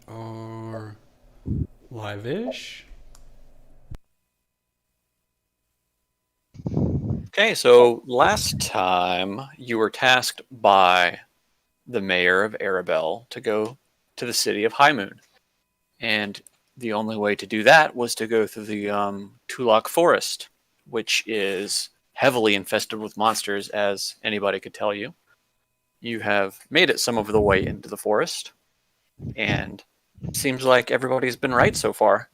Are live-ish. Okay, so last time you were tasked by the mayor of Arabelle to go to the city of High Moon. And the only way to do that was to go through the Tulak Forest, which is heavily infested with monsters, as anybody could tell you. You have made it some of the way into the forest, and seems like everybody's been right so far.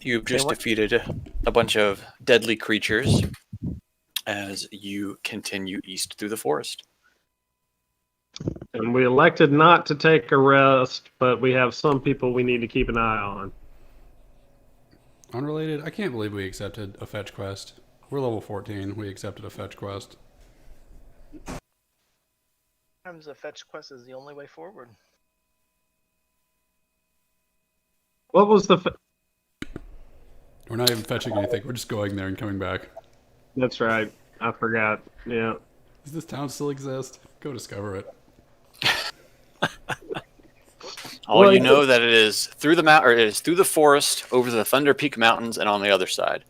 You've Okay, just what? defeated a bunch of deadly creatures as you continue east through the forest. And we elected not to take a rest, but we have some people we need to keep an eye on. Unrelated, I can't believe we accepted a fetch quest. We're level 14. We accepted a fetch quest. Sometimes a fetch quest is the only way forward. What was the... We're not even fetching anything. We're just going there and coming back. That's right. I forgot. Yeah. Does this town still exist? Go discover it. All you know that it is through the it is through the forest, over the Thunder Peak Mountains, and on the other side.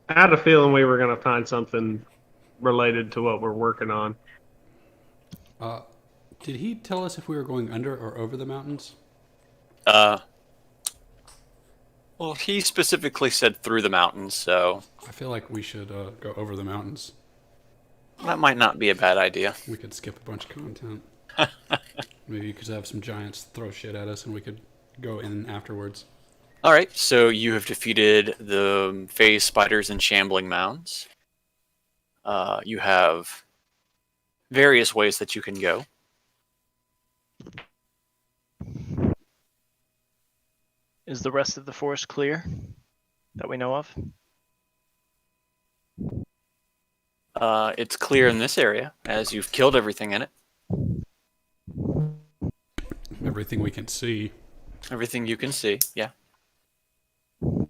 I had a feeling we were going to find something related to what we're working on. Did he tell us if we were going under or over the mountains? Well, he specifically said through the mountains, so I feel like we should go over the mountains. that might not be a bad idea. We could skip a bunch of content. Maybe you could have some giants throw shit at us and we could go in afterwards. All right, so you have defeated the phase spiders and shambling mounds. You have various ways that you can go. Is the rest of the forest clear that we know of? It's clear in this area, as you've killed everything in it. Everything we can see. Everything you can see, yeah. I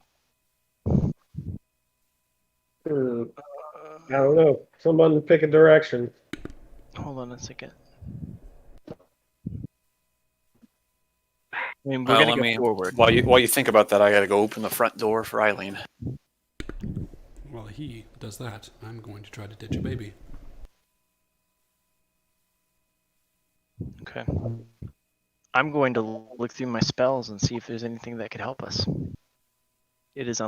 don't know. Someone pick a direction. Hold on a second. I mean, we're Well, gonna go forward. While you think about that, I gotta go open the front door for Eileen. While he does that, I'm going to try to ditch a baby. Okay. I'm going to look through my spells and see if there's anything that could help us. It is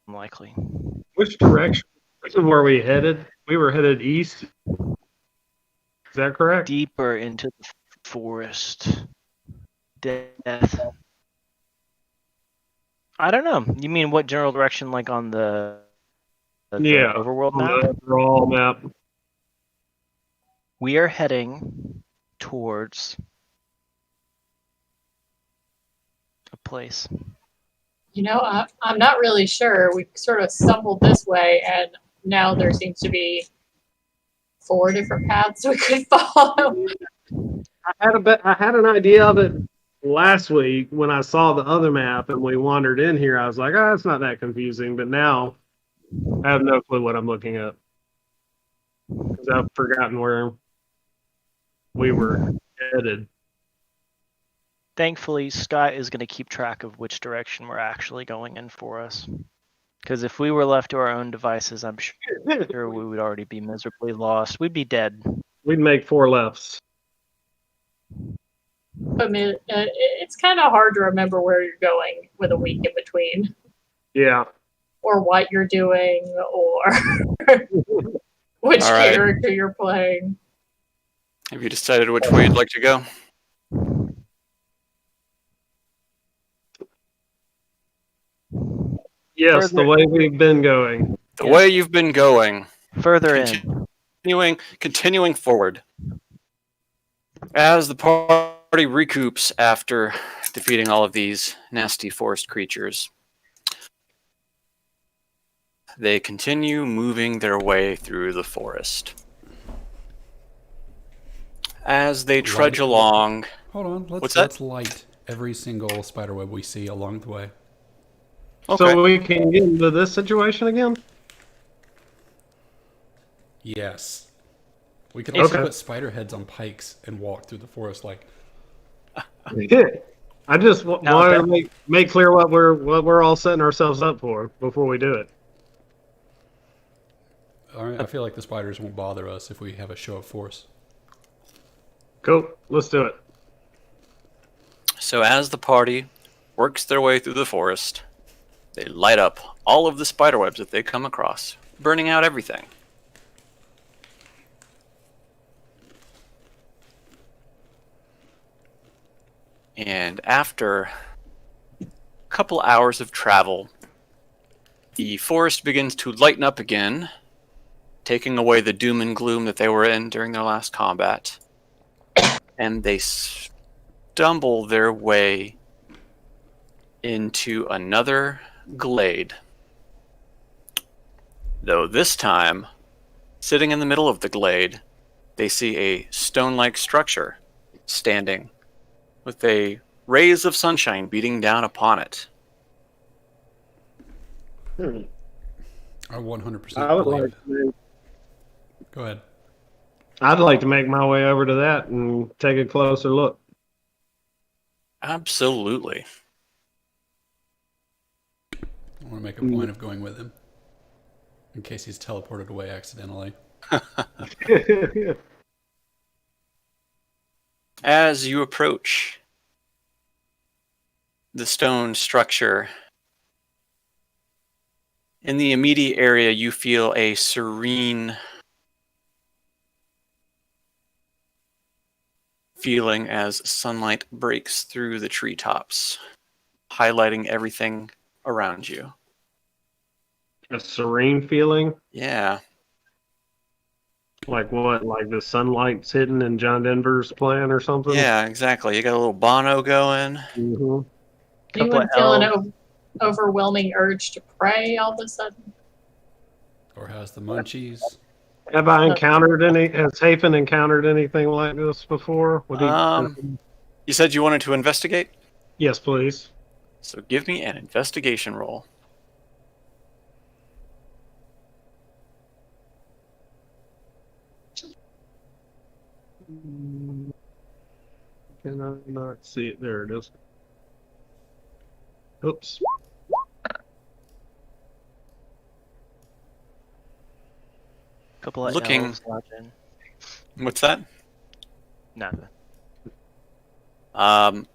unlikely. Which direction were we headed? We were headed east. Is that correct? Deeper into the forest. Death. I don't know. You mean what general direction, like on the Yeah. overworld On map? the overall map. We are heading towards a place. You know, I'm not really sure. We sort of stumbled this way, and now there seems to be 4 different paths we could follow. I had an idea of it last week when I saw the other map and we wandered in here. I was like, oh, it's not that confusing. But now I have no clue what I'm looking at because I've forgotten where we were headed. Thankfully, Scott is going to keep track of which direction we're actually going in for us. Because if we were left to our own devices, I'm sure we would already be miserably lost. We'd be dead. We'd make 4 lefts. I mean, it's kind of hard to remember where you're going with a week in between, Yeah. or what you're doing, or which All right. character you're playing. Have you decided which way you'd like to go? Yes, the way we've been going. The way you've been going, Further in. continuing forward. As the party recoups after defeating all of these nasty forest creatures, they continue moving their way through the forest. As they trudge along... Hold on, What's that? let's light every single spiderweb we see along the way. Okay. So we can get into this situation again? Yes. We could also Okay. put spider heads on pikes and walk through the forest like. I just Now wanted that- to make clear what we're all setting ourselves up for before we do it. All right, I feel like the spiders won't bother us if we have a show of force. Cool. Let's do it. So as the party works their way through the forest, they light up all of the spider webs that they come across, burning out everything. And after a couple hours of travel, the forest begins to lighten up again, taking away the doom and gloom that they were in during their last combat. And they stumble their way into another glade. Though this time, sitting in the middle of the glade, they see a stone-like structure standing with a rays of sunshine beating down upon it. I 100% I would believe. like to, Go ahead. I'd like to make my way over to that and take a closer look. Absolutely. I want to make a point of going with him in case he's teleported away accidentally. As you approach the stone structure, in the immediate area, you feel a serene feeling as sunlight breaks through the treetops, highlighting everything around you. A serene feeling, Yeah, like what? Like the sunlight's hidden in John Denver's plan or something? yeah, exactly. You got a little Bono going. hmm Couple Anyone of feel an elves. overwhelming urge to pray all of a sudden? Or has the munchies. Have I encountered any? Has Hafen encountered anything like this before? Would he? You said you wanted to investigate? Yes, please. So give me an investigation roll. Can I not see it? There it is. Oops. Couple of Looking- elves lodging. What's that? Nothing.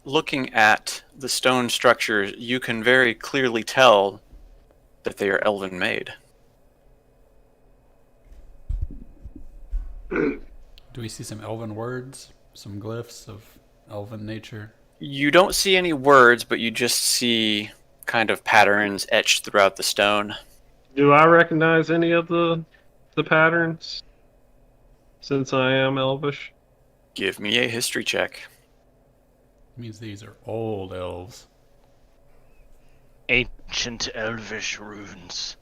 Looking at the stone structures, you can very clearly tell that they are elven made. Do we see some elven words? Some glyphs of elven nature? You don't see any words, but you just see kind of patterns etched throughout the stone. Do I recognize any of the patterns? Since I am elvish. Give me a history check. It means these are old elves. Ancient elvish runes.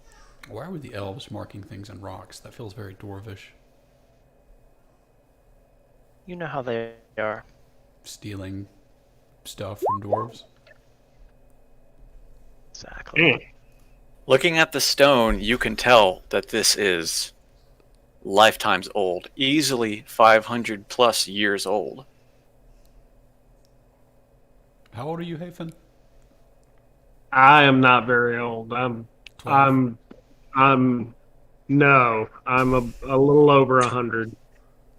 Why were the elves marking things in rocks? That feels very dwarvish. You know how they are. Stealing stuff from dwarves. Exactly. Mm. Looking at the stone, you can tell that this is lifetimes old, easily 500 plus years old. How old are you, Hafen? I am not very old. 12. No, I'm a little over 100.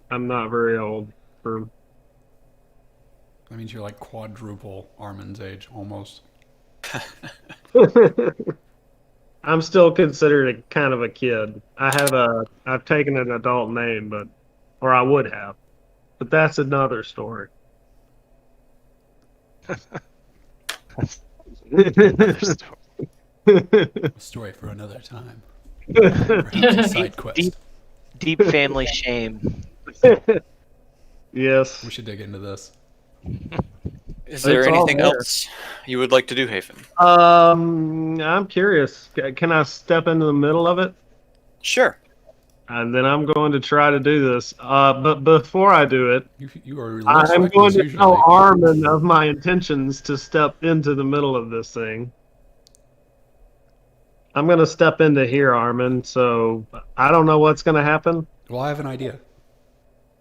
I'm not very old for. That means you're like quadruple Armin's age, almost. I'm still considered a kind of a kid. I've taken an adult name, or I would have, but that's another story. A story for another time. Perhaps a side quest. Deep family shame. Yes. We should dig into this. Is there It's all anything there. else you would like to do, Hafen? I'm curious. Can I step into the middle of it? Sure. And then I'm going to try to do this. But before I do it, You are less I'm reckless going to usually. tell Armin of my intentions to step into the middle of this thing. I'm going to step into here, Armin. So I don't know what's going to happen. Well, I have an idea.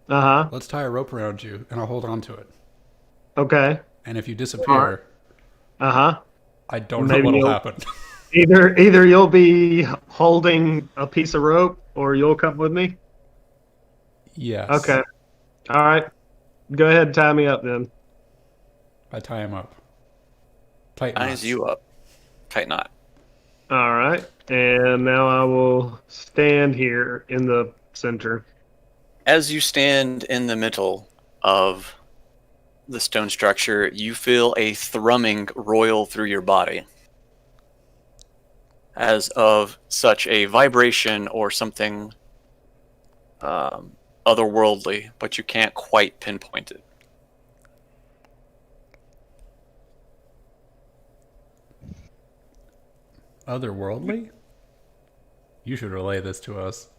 Uh-huh. Let's tie a rope around you, and I'll hold on to it. Okay. And if you disappear, Uh-huh. I don't Maybe know what'll you'll- happen. Either you'll be holding a piece of rope or you'll come with me. Yes. Okay. All right. Go ahead and tie me up then. I tie him up. Tight Ties knots. you up. Tight knot. All right. And now I will stand here in the center. As you stand in the middle of the stone structure, you feel a thrumming roil through your body, as of such a vibration or something otherworldly, but you can't quite pinpoint it. Otherworldly? You should relay this to us.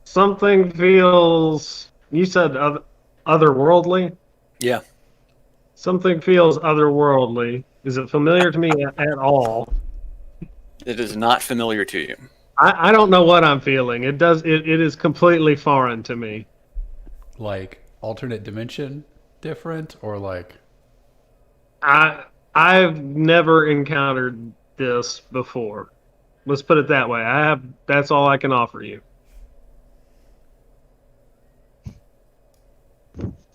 Something feels. You said otherworldly? Yeah. Something feels otherworldly. Is it familiar to me at all? It is not familiar to you. I don't know what I'm feeling. It is completely foreign to me. Like alternate dimension different or like I've never encountered this before. Let's put it that way. That's all I can offer you.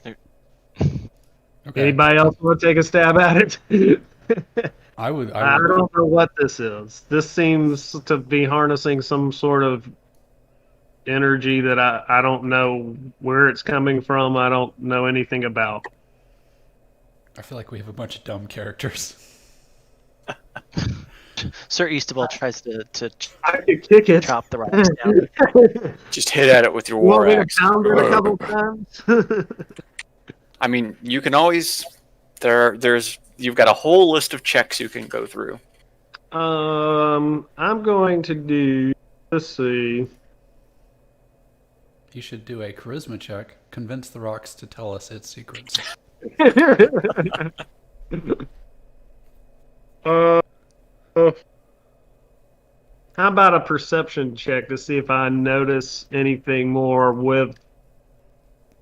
okay. Anybody else want to take a stab at it? I would I don't know what this is. This seems to be harnessing some sort of energy that I don't know where it's coming from. I don't know anything about. I feel like we have a bunch of dumb characters. Sir Eastable tries to I could kick it. chop the rocks down. Just hit at it with your You want war me to axe. pound it a couple times? I mean, you can always. You've got a whole list of checks you can go through. I'm going to do. Let's see. You should do a charisma check. Convince the rocks to tell us its secrets. uh, how about a perception check to see if I notice anything more with.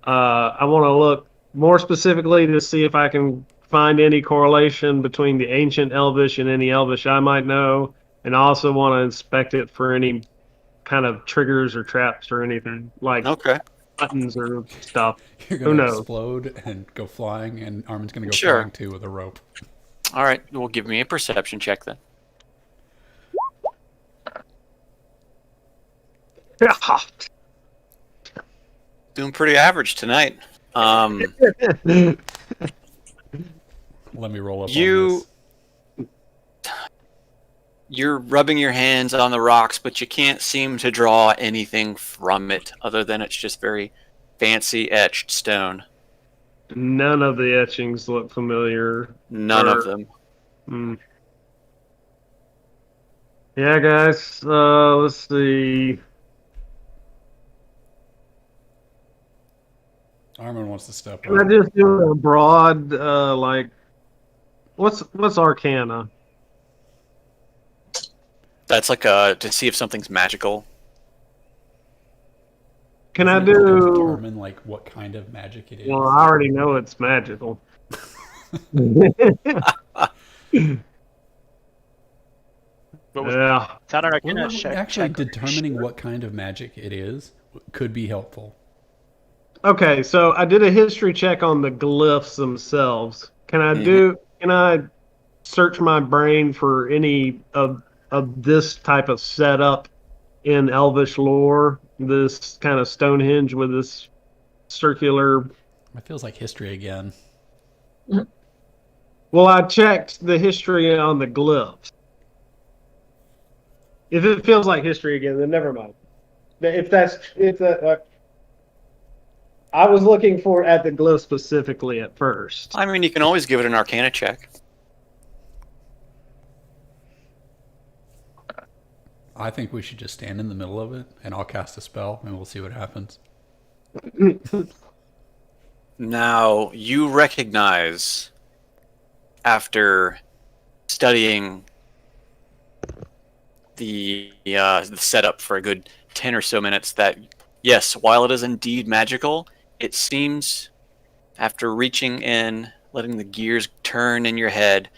I want to look more specifically to see if I can find any correlation between the ancient Elvish and any Elvish I might know, and I also want to inspect it for any kind of triggers or traps or anything like Okay. buttons or stuff. You're Who gonna knows? explode and go flying, and Armin's gonna go Sure. flying too with a rope. All right. Well, give me a perception check then. Doing pretty average tonight. Let me roll up. You- On You're rubbing your hands on the rocks, but you can't seem to draw anything from it other than it's just very fancy etched stone. None of the etchings look familiar. None Sure. of them. Hmm. Yeah, guys. Let's see. this. Armin wants to step Can I up. just do a broad, like, what's Arcana? That's like to see if something's magical. Can I Isn't it to do? determine like what kind of magic it is? Well, I already know it's magical. Yeah. Found an Well, Arcana check. actually, check. determining what kind of magic it is could be helpful. Okay, so I did a history check on the glyphs themselves. Can I do? Can I search my brain for any of this type of setup in Elvish lore? This kind of Stonehenge with this circular. It feels like history again. Well, I checked the history on the glyphs. If it feels like history again, then never mind. If I was looking for at the glyph specifically at first. I mean, you can always give it an Arcana check. I think we should just stand in the middle of it, and I'll cast a spell, and we'll see what happens. Now, you recognize, after studying the setup for a good 10 or so minutes, that Yes, while it is indeed magical, it seems, after reaching in, letting the gears turn in your head,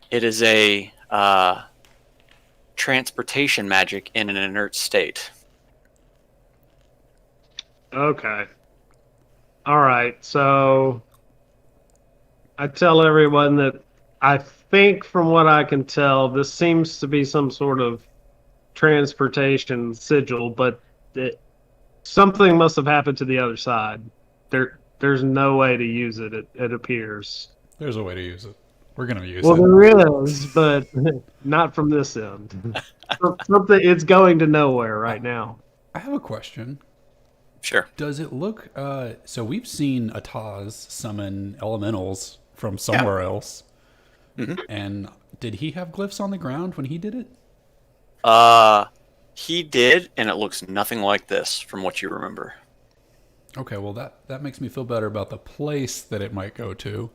it is a transportation magic in an inert state. Okay. All right. So I tell everyone that I think, from what I can tell, this seems to be some sort of transportation sigil, but something must have happened to the other side. There's no way to use it. It appears. There's a way to use it. We're gonna use Well, it. there is, but not from this end. Something. It's going to nowhere right now. I have a question. Sure. Does it look? So we've seen Ataz summon elementals from somewhere else, and did he have glyphs on the ground when he did it? He did, and it looks nothing like this from what you remember. Okay, well that makes me feel better about the place that it might go to,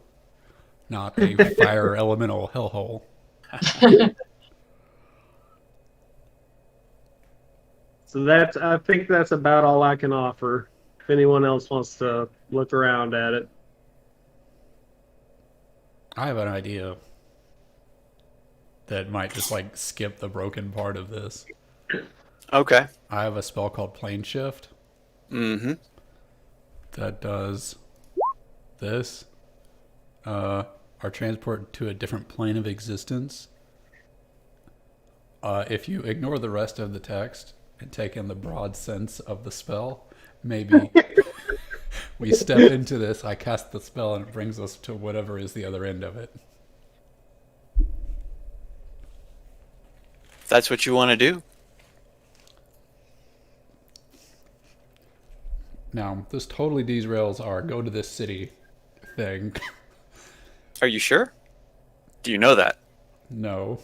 not a fire elemental hellhole. So I think that's about all I can offer. If anyone else wants to look around at it. I have an idea that might just like skip the broken part of this. Okay. I have a spell called Plane Shift Mm-hmm. that does this. Our transport to a different plane of existence. If you ignore the rest of the text and take in the broad sense of the spell, maybe we step into this, I cast the spell, and it brings us to whatever is the other end of it. If that's what you want to do. Now, this totally derails our go to this city thing. Are you sure? Do you know that? No.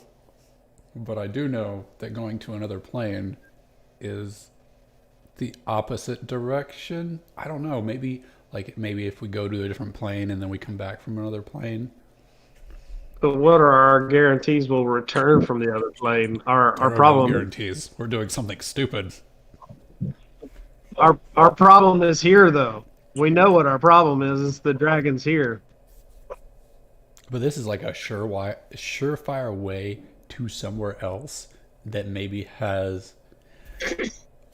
But I do know that going to another plane is the opposite direction. I don't know. Maybe if we go to a different plane and then we come back from another plane. But what are our guarantees we'll return from the other plane? Our There are no problem. guarantees. We're doing something stupid. Our problem is here, though. We know what our problem is. It's the dragon's here. But this is like a surefire way to somewhere else that maybe has.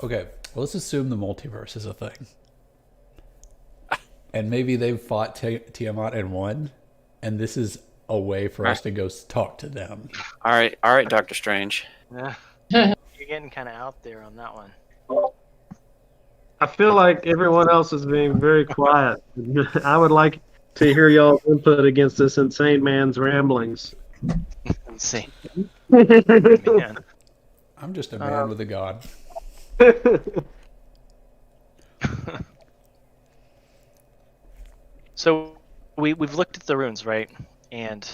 Okay, well, let's assume the multiverse is a thing, and maybe they've fought Tiamat and won, and this is a way for us to go talk to them. All right, Doctor Strange. Yeah. You're getting kind of out there on that one. I feel like everyone else is being very quiet. I would like to hear y'all's input against this insane man's ramblings. Let's see. Man. I'm just a man with a god. So we've looked at the runes, right? And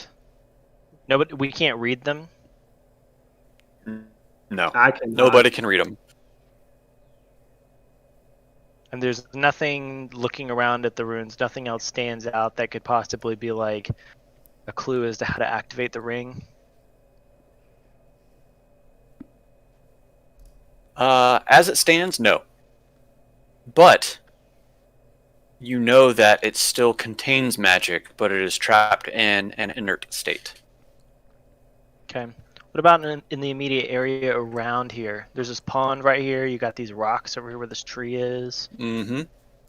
nobody, we can't read them. No, I can. nobody can read them. And there's nothing looking around at the runes, nothing else stands out that could possibly be like a clue as to how to activate the ring. As it stands, no. But you know that it still contains magic, but it is trapped in an inert state. Okay. What about in the immediate area around here? There's this pond right here. You got these rocks over here where this tree is. Mm-hmm.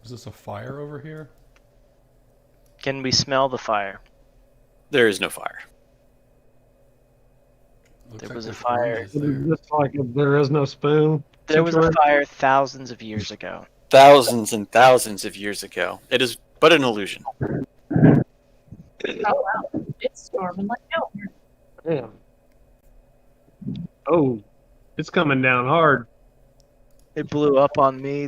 Is this a fire over here? Can we smell the fire? There is no fire. Looks There like was a there's fire. oranges there. Just like there is no spoon. There was a situation. fire thousands of years ago. Thousands and thousands of years ago. It is but an illusion. Oh wow, it's storming like hell here. Damn. Oh, it's coming down hard. It blew up on me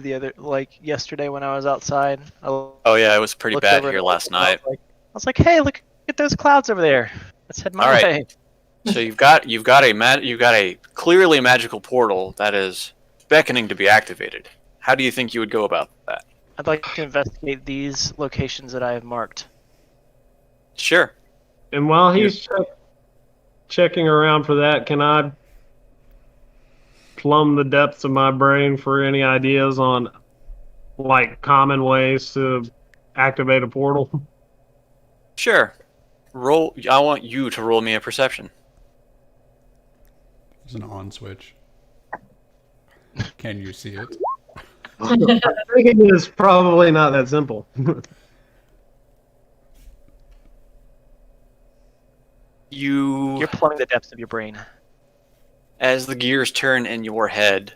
yesterday when I was outside. Oh yeah, it was pretty Looked bad over here and last night. I was like, hey, look at those clouds over there. Let's head my All right. way. So you've got a clearly magical portal that is beckoning to be activated. How do you think you would go about that? I'd like to investigate these locations that I have marked. Sure. And while he's checking around for that, can I plumb the depths of my brain for any ideas on like common ways to activate a portal? Sure. Roll. I want you to roll me a perception. There's an on switch. Can you see it? I think it is probably not that simple. You, You're plumbing the depths of your brain. as the gears turn in your head,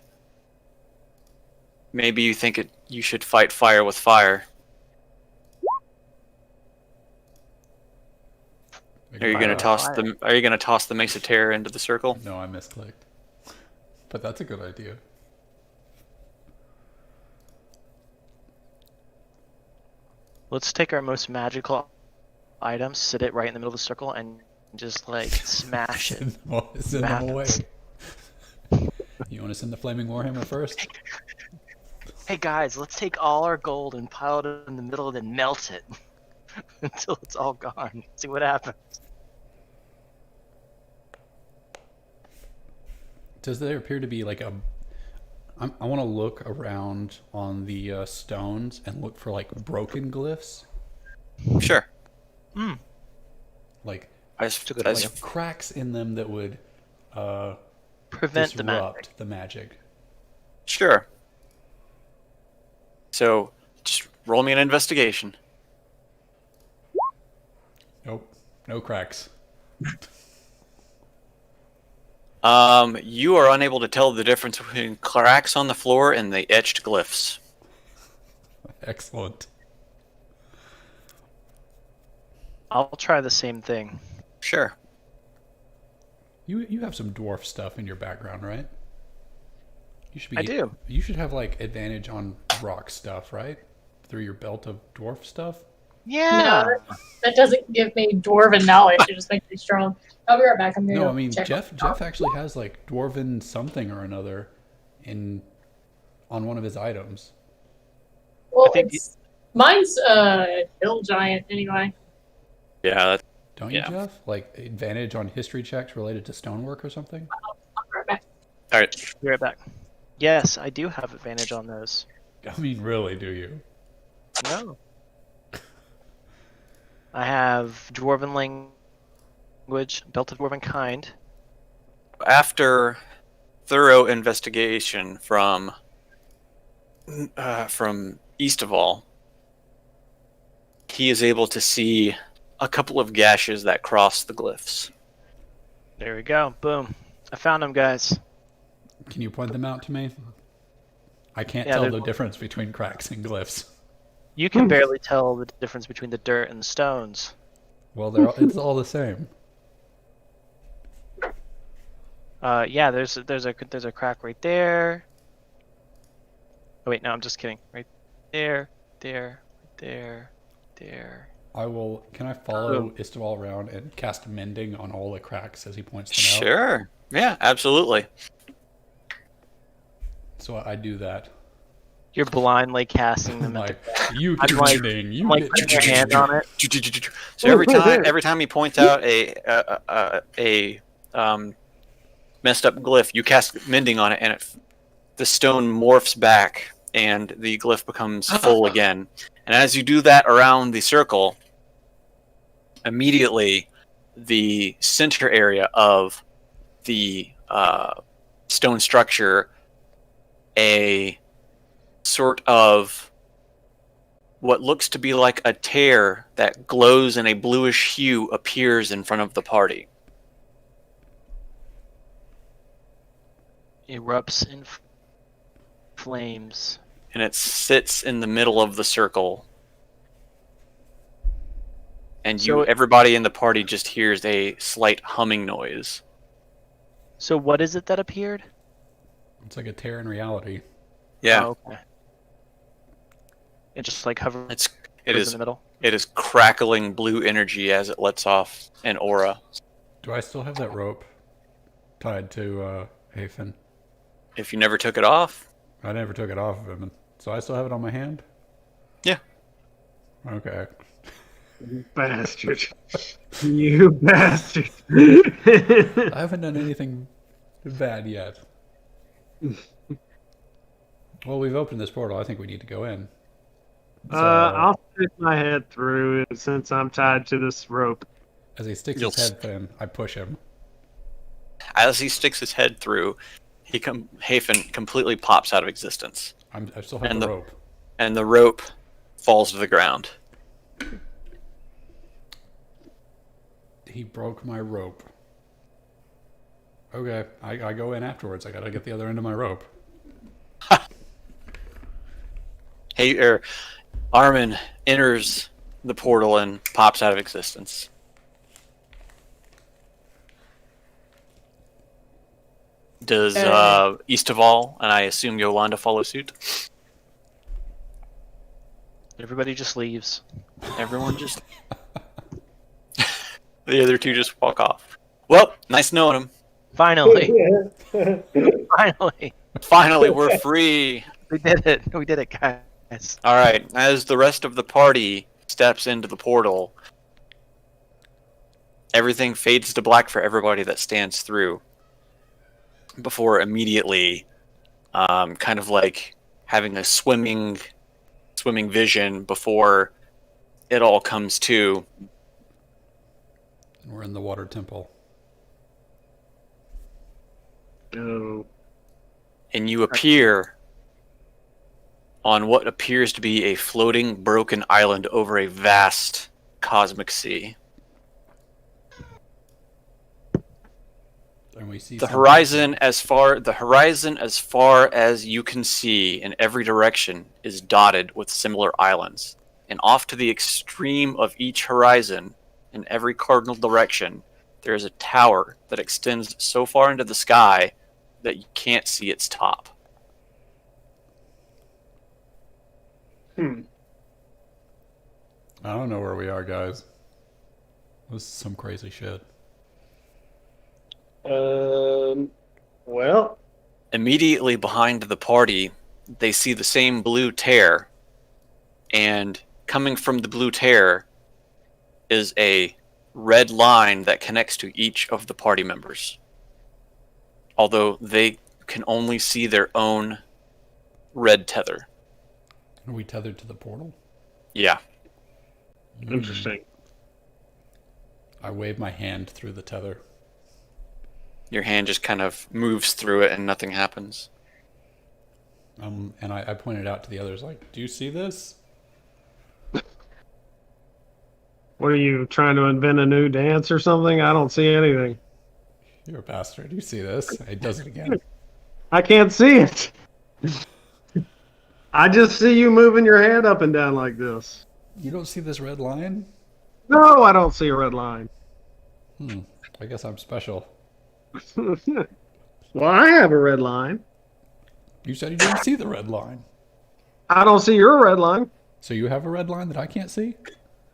maybe you think you should fight fire with fire. Are you gonna toss the Are you gonna toss the Mace of Terror into the circle? No, I misclicked. But that's a good idea. Let's take our most magical item, sit it right in the middle of the circle, and just like smash it. Send them away. You want to send the Flaming Warhammer first? Hey guys, let's take all our gold and pile it in the middle and then melt it until it's all gone. See what happens. Does there appear to be like a... I want to look around on the stones and look for like broken glyphs. Sure. Like As, a good as, idea. cracks in them that would Prevent the magic. disrupt the magic. sure. So, just roll me an investigation. Nope. No cracks. You are unable to tell the difference between cracks on the floor and the etched glyphs. Excellent. I'll try the same thing. Sure. You have some dwarf stuff in your background, right? You should be. I do. You should have like advantage on rock stuff, right? Through your belt of dwarf stuff. Yeah. No, that doesn't give me dwarven knowledge. It just makes me strong. I'll be right back. I'm gonna No, I mean check. Jeff actually has like dwarven something or another on one of his items. Well, I think mine's hill giant anyway. Yeah, that's Don't you, Yeah. Jeff? Like advantage on history checks related to stonework or something? I'll be right back. all right. Be right back. Yes, I do have advantage on those. I mean, really, do you? No. I have Dwarven language, Belt of Dwarven kind. After thorough investigation from Eastaval, he is able to see a couple of gashes that cross the glyphs. There we go. Boom. I found them, guys. Can you point them out to me? I can't Yeah, tell there's the one. difference between cracks and glyphs. You can barely tell the difference between the dirt and the stones. Well, it's all the same. Yeah, there's a crack right there. Oh wait, no, I'm just kidding. Right there, there, there, there. I will. Can I follow Istaval around and cast mending on all the cracks as he points them out? Sure. Yeah, absolutely. So I do that. You're blindly casting them I'm at like, the you I'm like- mending, you I'm like get putting your hand on it. So every time he points out a messed up glyph, you cast mending on it, and the stone morphs back, and the glyph becomes full again. And as you do that around the circle, immediately the center area of the stone structure, a sort of what looks to be like a tear that glows in a bluish hue appears in front of the party. Erupts in flames. And it sits in the middle of the circle. And So- everybody in the party just hears a slight humming noise. So what is it that appeared? It's like a tear in reality. Yeah, Oh, okay. It just like hovers it in is the middle. it is crackling blue energy as it lets off an aura. Do I still have that rope tied to Hafen? If you never took it off, I never took it off of him, so I still have it on my hand. Yeah. Okay. Bastard. You bastard. I haven't done anything bad yet. Well, we've opened this portal. I think we need to go in. So, I'll stick my head through it since I'm tied to this rope. as he sticks You'll his head in, I push him. As he sticks his head through, Hafen completely pops out of existence, I still have And the the- rope. and the rope falls to the ground. He broke my rope. Okay, I go in afterwards. I gotta get the other end of my rope. Armin enters the portal and pops out of existence. Does Eastaval and I assume Yolanda follow suit? Everybody just leaves. Everyone just. The other two just walk off. Well, nice knowing him. Finally, finally, Finally, we're free. we did it. We did it, guys. All right. As the rest of the party steps into the portal, everything fades to black for everybody that stands through. Before immediately, kind of like having a swimming vision before it all comes to. We're in the water temple. Oh. And you appear on what appears to be a floating, broken island over a vast cosmic sea. And we see The something- horizon as far as you can see in every direction is dotted with similar islands. And off to the extreme of each horizon, in every cardinal direction, there is a tower that extends so far into the sky that you can't see its top. Hmm. I don't know where we are, guys. This is some crazy shit. Well, Immediately behind the party, they see the same blue tear, and coming from the blue tear is a red line that connects to each of the party members. Although they can only see their own red tether. Are we tethered to the portal? Yeah. interesting. I wave my hand through the tether. Your hand just kind of moves through it and nothing happens. And I pointed out to the others, like, do you see this? What are you trying to invent a new dance or something? I don't see anything. You're a bastard. You see this? It does it again. I can't see it. I just see you moving your hand up and down like this. You don't see this red line? No, I don't see a red line. I guess I'm special. Well, I have a red line. You said you didn't see the red line. I don't see your red line. So you have a red line that I can't see?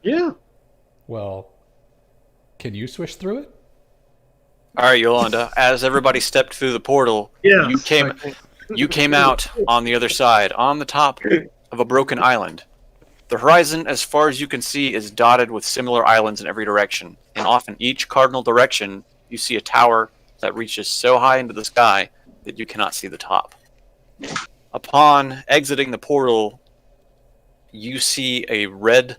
Yeah. Well, can you swish through it? All right, Yolanda. As everybody stepped through the portal, Yeah. you came out on the other side, on the top of a broken island. The horizon, as far as you can see, is dotted with similar islands in every direction, and off in each cardinal direction, you see a tower that reaches so high into the sky that you cannot see the top. Upon exiting the portal, you see a red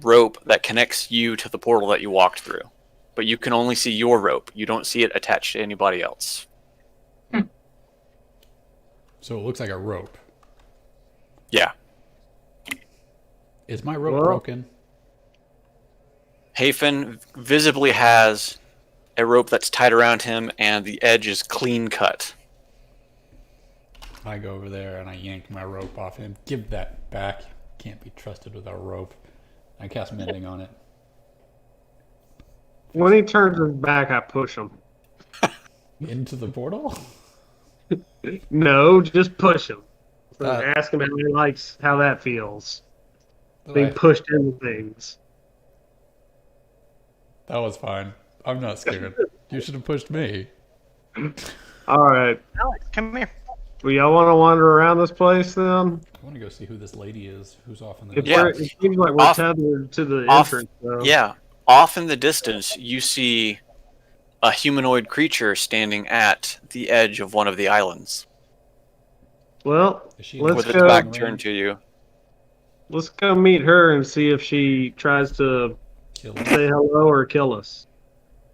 rope that connects you to the portal that you walked through. But you can only see your rope. You don't see it attached to anybody else. So it looks like a rope. Yeah. Is my rope Well- broken? Hafen visibly has a rope that's tied around him, and the edge is clean cut. I go over there and I yank my rope off him. Give that back. Can't be trusted with a rope. I cast mending on it. When he turns his back, I push him. Into the portal? No, just push him. So Uh, ask him how he likes how that feels. That Being pushed into things. was fine. I'm not scared. You should have pushed me. All right. Alex, come here. Well, y'all want to wander around this place then? I want to go see who this lady is who's off in the If Yeah. we're- It seems like we're Off- tethered to the off- entrance, though. Yeah. Off in the distance, you see a humanoid creature standing at the edge of one of the islands. Well, Is she let's with its go. back turned to you. Let's go meet her and see if she tries to Kill us? say hello or kill us.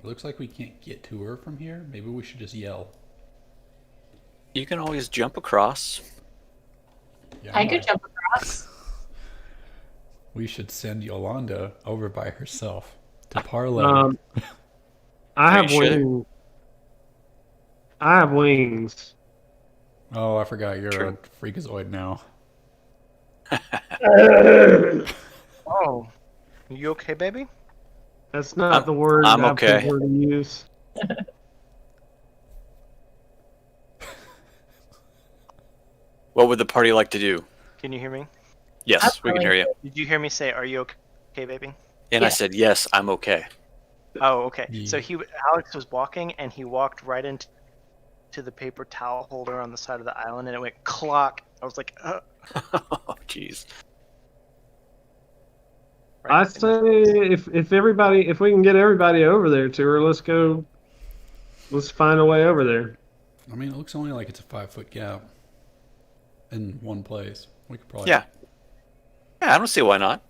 Looks like we can't get to her from here. Maybe we should just yell. You can always jump across. Yeah, I could jump across. We should send Yolanda over by herself to parlay. I have You should. wings. I have wings. Oh, I forgot you're True. a freakazoid now. Oh, you okay, baby? That's not the word I'm I okay. prefer to use. What would the party like to do? Can you hear me? Yes, we can hear you. Did you hear me say, "Are you okay, baby"? And I Yeah. said, yes, I'm okay. Oh, okay. Yeah. So Alex was walking, and he walked right into the paper towel holder on the side of the island, and it went clock. I was like, Oh, jeez. right I in the say if we can get everybody over there to her, let's go. Let's find a way over there. I mean, it looks only like it's a 5-foot gap in one place. We could probably. Yeah. Yeah, I don't see why not.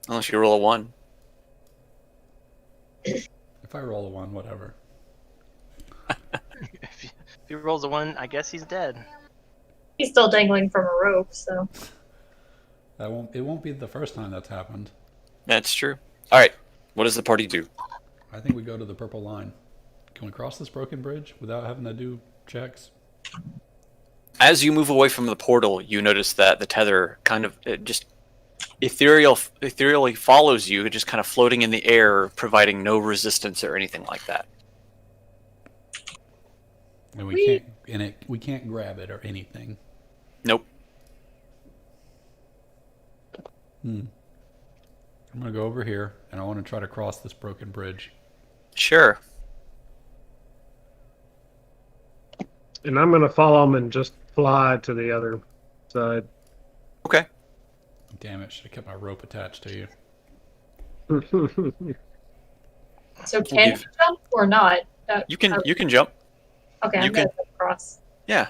Unless you roll a 1. If I roll a 1, whatever. if he rolls a 1, I guess he's dead. He's still dangling from a rope, so. It won't be the first time that's happened. That's true. All right. What does the party do? I think we go to the purple line. Can we cross this broken bridge without having to do checks? As you move away from the portal, you notice that the tether kind of just ethereally follows you, just kind of floating in the air, providing no resistance or anything like that. And Whee! we can't grab it or anything. Nope. I'm gonna go over here and I want to try to cross this broken bridge. Sure. And I'm gonna follow them and just fly to the other side. Okay. Damn it! Should have kept my rope attached to you. So can give- you jump or not? You can jump. Okay, you I'm gonna can- jump across. Yeah.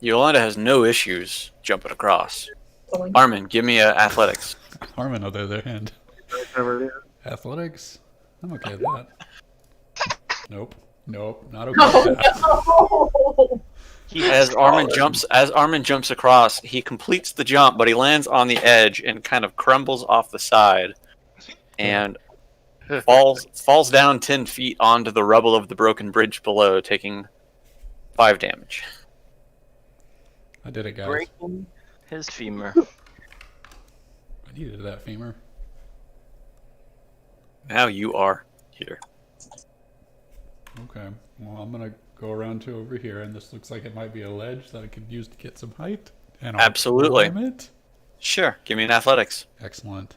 Yolanda has no issues jumping across. Going. Armin, give me athletics. Harmon, on the other hand, Over there. athletics. I'm okay with that. Nope, not okay. Oh, with that. no. As Armin jumps across, he completes the jump, but he lands on the edge and kind of crumbles off the side, and falls down 10 feet onto the rubble of the broken bridge below, taking 5 damage. I did it, guys. Breaking his femur. I needed that femur. Now you are here. Okay. Well, I'm gonna go around to over here, and this looks like it might be a ledge that I could use to get some height. And I'll Absolutely. climb it. Sure, give me an athletics. Excellent.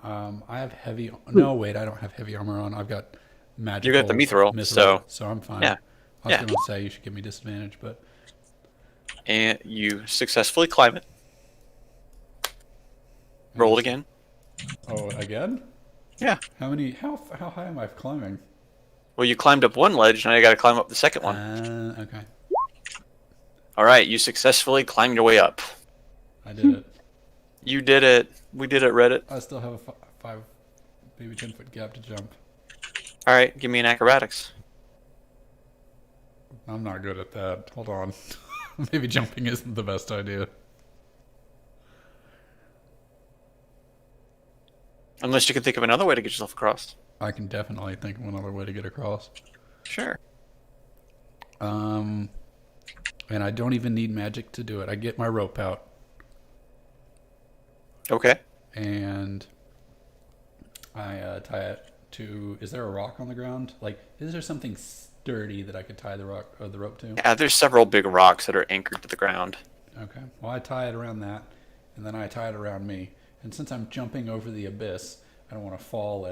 I have heavy. No, wait, I don't have heavy armor on. I've got magical. You got the mithril, so- I'm fine. yeah, I was yeah. gonna say you should give me disadvantage, but And you successfully climb it. Roll it again. Oh, again? Yeah. How many? How high am I climbing? Well, you climbed up one ledge, now you got to climb up the second one. Okay. All right, you successfully climbed your way up. I did it. You did it. We did it, Reddit. I still have a 5, maybe 10-foot gap to jump. All right, give me an acrobatics. I'm not good at that. Hold on. Maybe jumping isn't the best idea. Unless you can think of another way to get yourself across. I can definitely think of another way to get across. Sure. And I don't even need magic to do it. I get my rope out, Okay. and I tie it to. Is there a rock on the ground? Like, is there something sturdy that I could tie the rock or the rope to? Yeah, there's several big rocks that are anchored to the ground. Okay. Well, I tie it around that, and then I tie it around me. And since I'm jumping over the abyss, I don't want to fall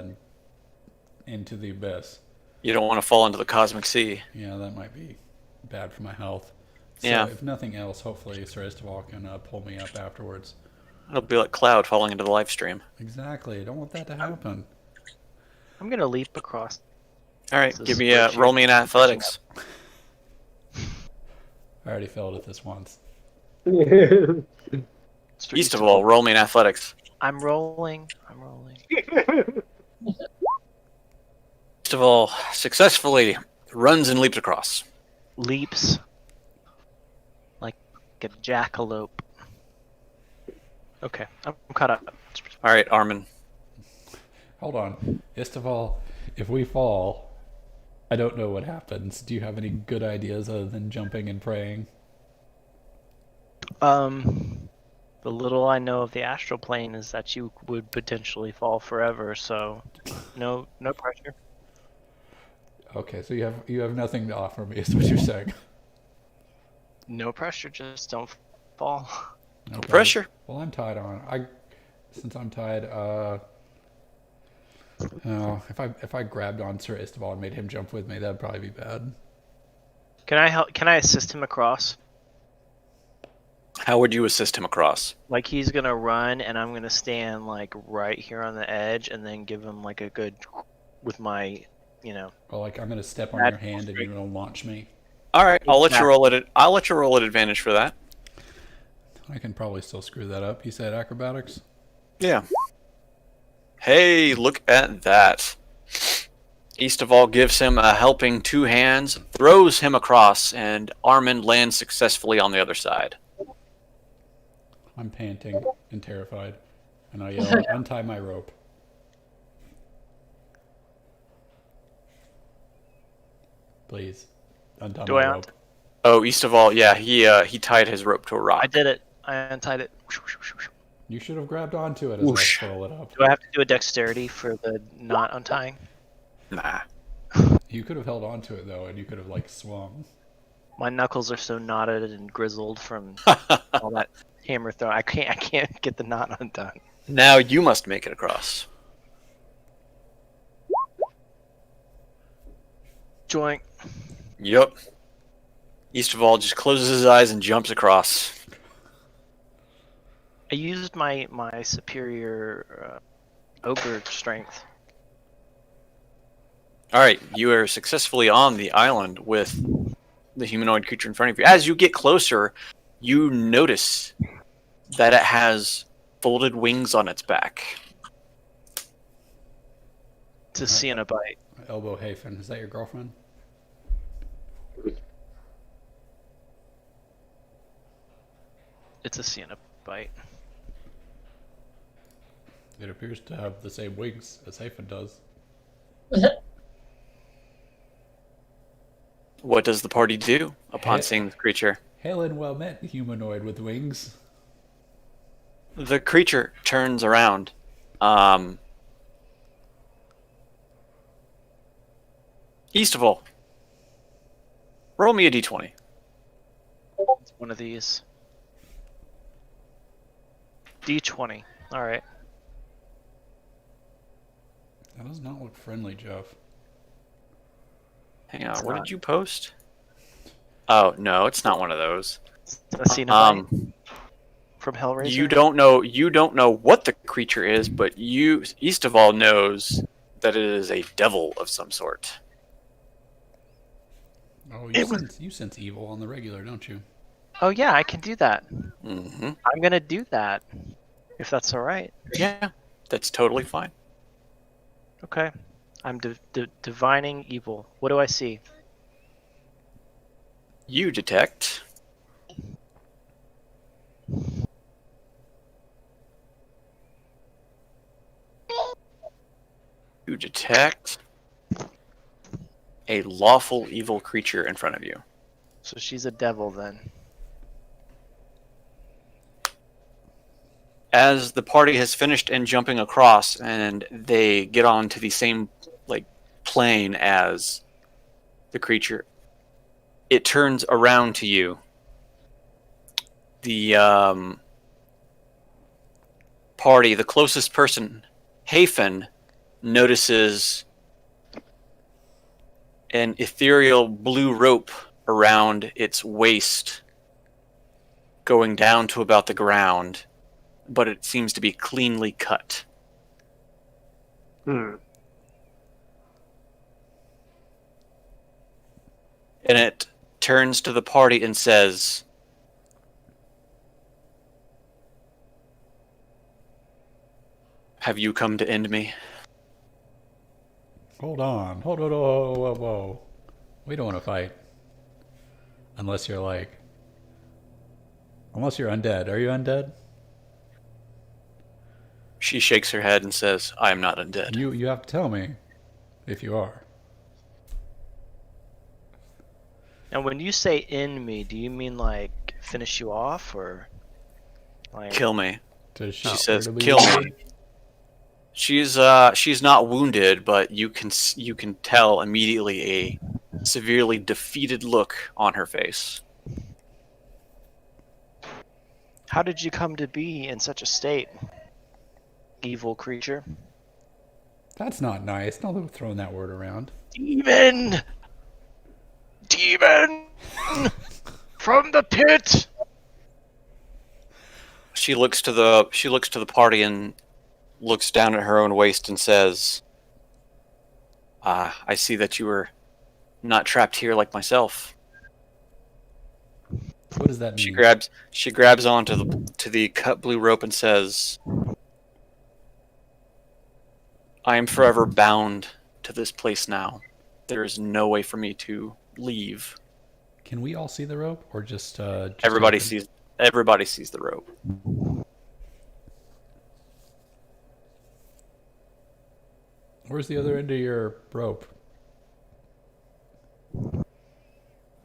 into the abyss. You don't want to fall into the cosmic sea. Yeah, that might be bad for my health. So Yeah. if nothing else, hopefully Sarastoval can pull me up afterwards. It'll be like Cloud falling into the live stream. Exactly. I don't want that to happen. I'm gonna leap across. All right, This give is me spreadsheet. roll me an athletics. I already failed at this once. Mr. East of all, roll me in athletics. I'm rolling. East of all, successfully runs and leaps across. Leaps like a jackalope. Okay, I'm caught up. All right, Armin. Hold on. Istival, if we fall, I don't know what happens. Do you have any good ideas other than jumping and praying? The little I know of the astral plane is that you would potentially fall forever. So, no pressure. Okay, so you have nothing to offer me, is what you're saying. No pressure. Just don't fall. No Okay. pressure. Well, I'm tied on. Since I'm tied, if I grabbed on Sir Istival and made him jump with me, that'd probably be bad. Can I help? Can I assist him across? How would you assist him across? Like he's gonna run, and I'm gonna stand like right here on the edge, and then give him like a good with my, Or like I'm gonna step on That- your hand and you're gonna launch me. All right, I'll let you roll it. I'll let you roll at advantage for that. I can probably still screw that up. You said acrobatics? Yeah. Hey, look at that. East of all gives him a helping 2 hands, throws him across, and Armin lands successfully on the other side. I'm panting and terrified. And I yell, untie my rope. Please. Untie Do my I rope. Oh, East of all, yeah, he tied his rope to a rock. I did it. I untied it. You should have grabbed onto it as Whoosh. I pull it up. Do I have to do a dexterity for the not untying? Nah. You could have held onto it though, and you could have like swung. My knuckles are so knotted and grizzled from all that hammer throw. I can't get the knot undone. Now you must make it across. Joint. Yup. East of all just closes his eyes and jumps across. I used my superior ogre strength. All right, you are successfully on the island with the humanoid creature in front of you. As you get closer, you notice that it has folded wings on its back. To see in a bite. Elbow Hafen, is that your girlfriend? It's a see in a bite. It appears to have the same wings as Hafen does. What does the party do upon Hit. seeing the creature? Hail and well met, humanoid with wings. The creature turns around. East of all, roll me a d20. It's one of these. D20. Alright. That does not look friendly, Jeff. Hang on, It's what not. did you post? Oh no, it's not one of those. A see in a bite Um, from Hellraiser. you don't know what the creature is, but East of all knows that it is a devil of some sort. Oh, It was- you sense evil on the regular, don't you? Oh yeah, I can do that. Mm-hmm. I'm gonna do that. If that's alright. Yeah, that's totally fine. Okay. I'm divining evil. What do I see? You detect a lawful evil creature in front of you. So she's a devil then. As the party has finished and jumping across, and they get onto the same plane as the creature, it turns around to you. The party, the closest person, Hafen, notices an ethereal blue rope around its waist going down to about the ground, but it seems to be cleanly cut. Hmm. And it turns to the party and says, "Have you come to end me?" Hold on. Hold on. Whoa, whoa, whoa. We don't want to fight. Unless you're like... Unless you're undead. Are you undead? She shakes her head and says, "I am not undead." You have to tell me if you are. And when you say "in me," do you mean like finish you off, or like Kill me. Does She care says, to be "Kill wounded? me." She's not wounded, but you can tell immediately a severely defeated look on her face. How did you come to be in such a state, evil creature? That's not nice. Don't throwing that word around. Demon! Demon! From the pit! She looks to the party and looks down at her own waist and says, "I see that you were not trapped here like myself." What does that mean? She grabs onto the cut blue rope and says, "I am forever bound to this place now. There is no way for me to leave." Can we all see the rope, or just Everybody Ethan? sees the rope. Where's the other end of your rope?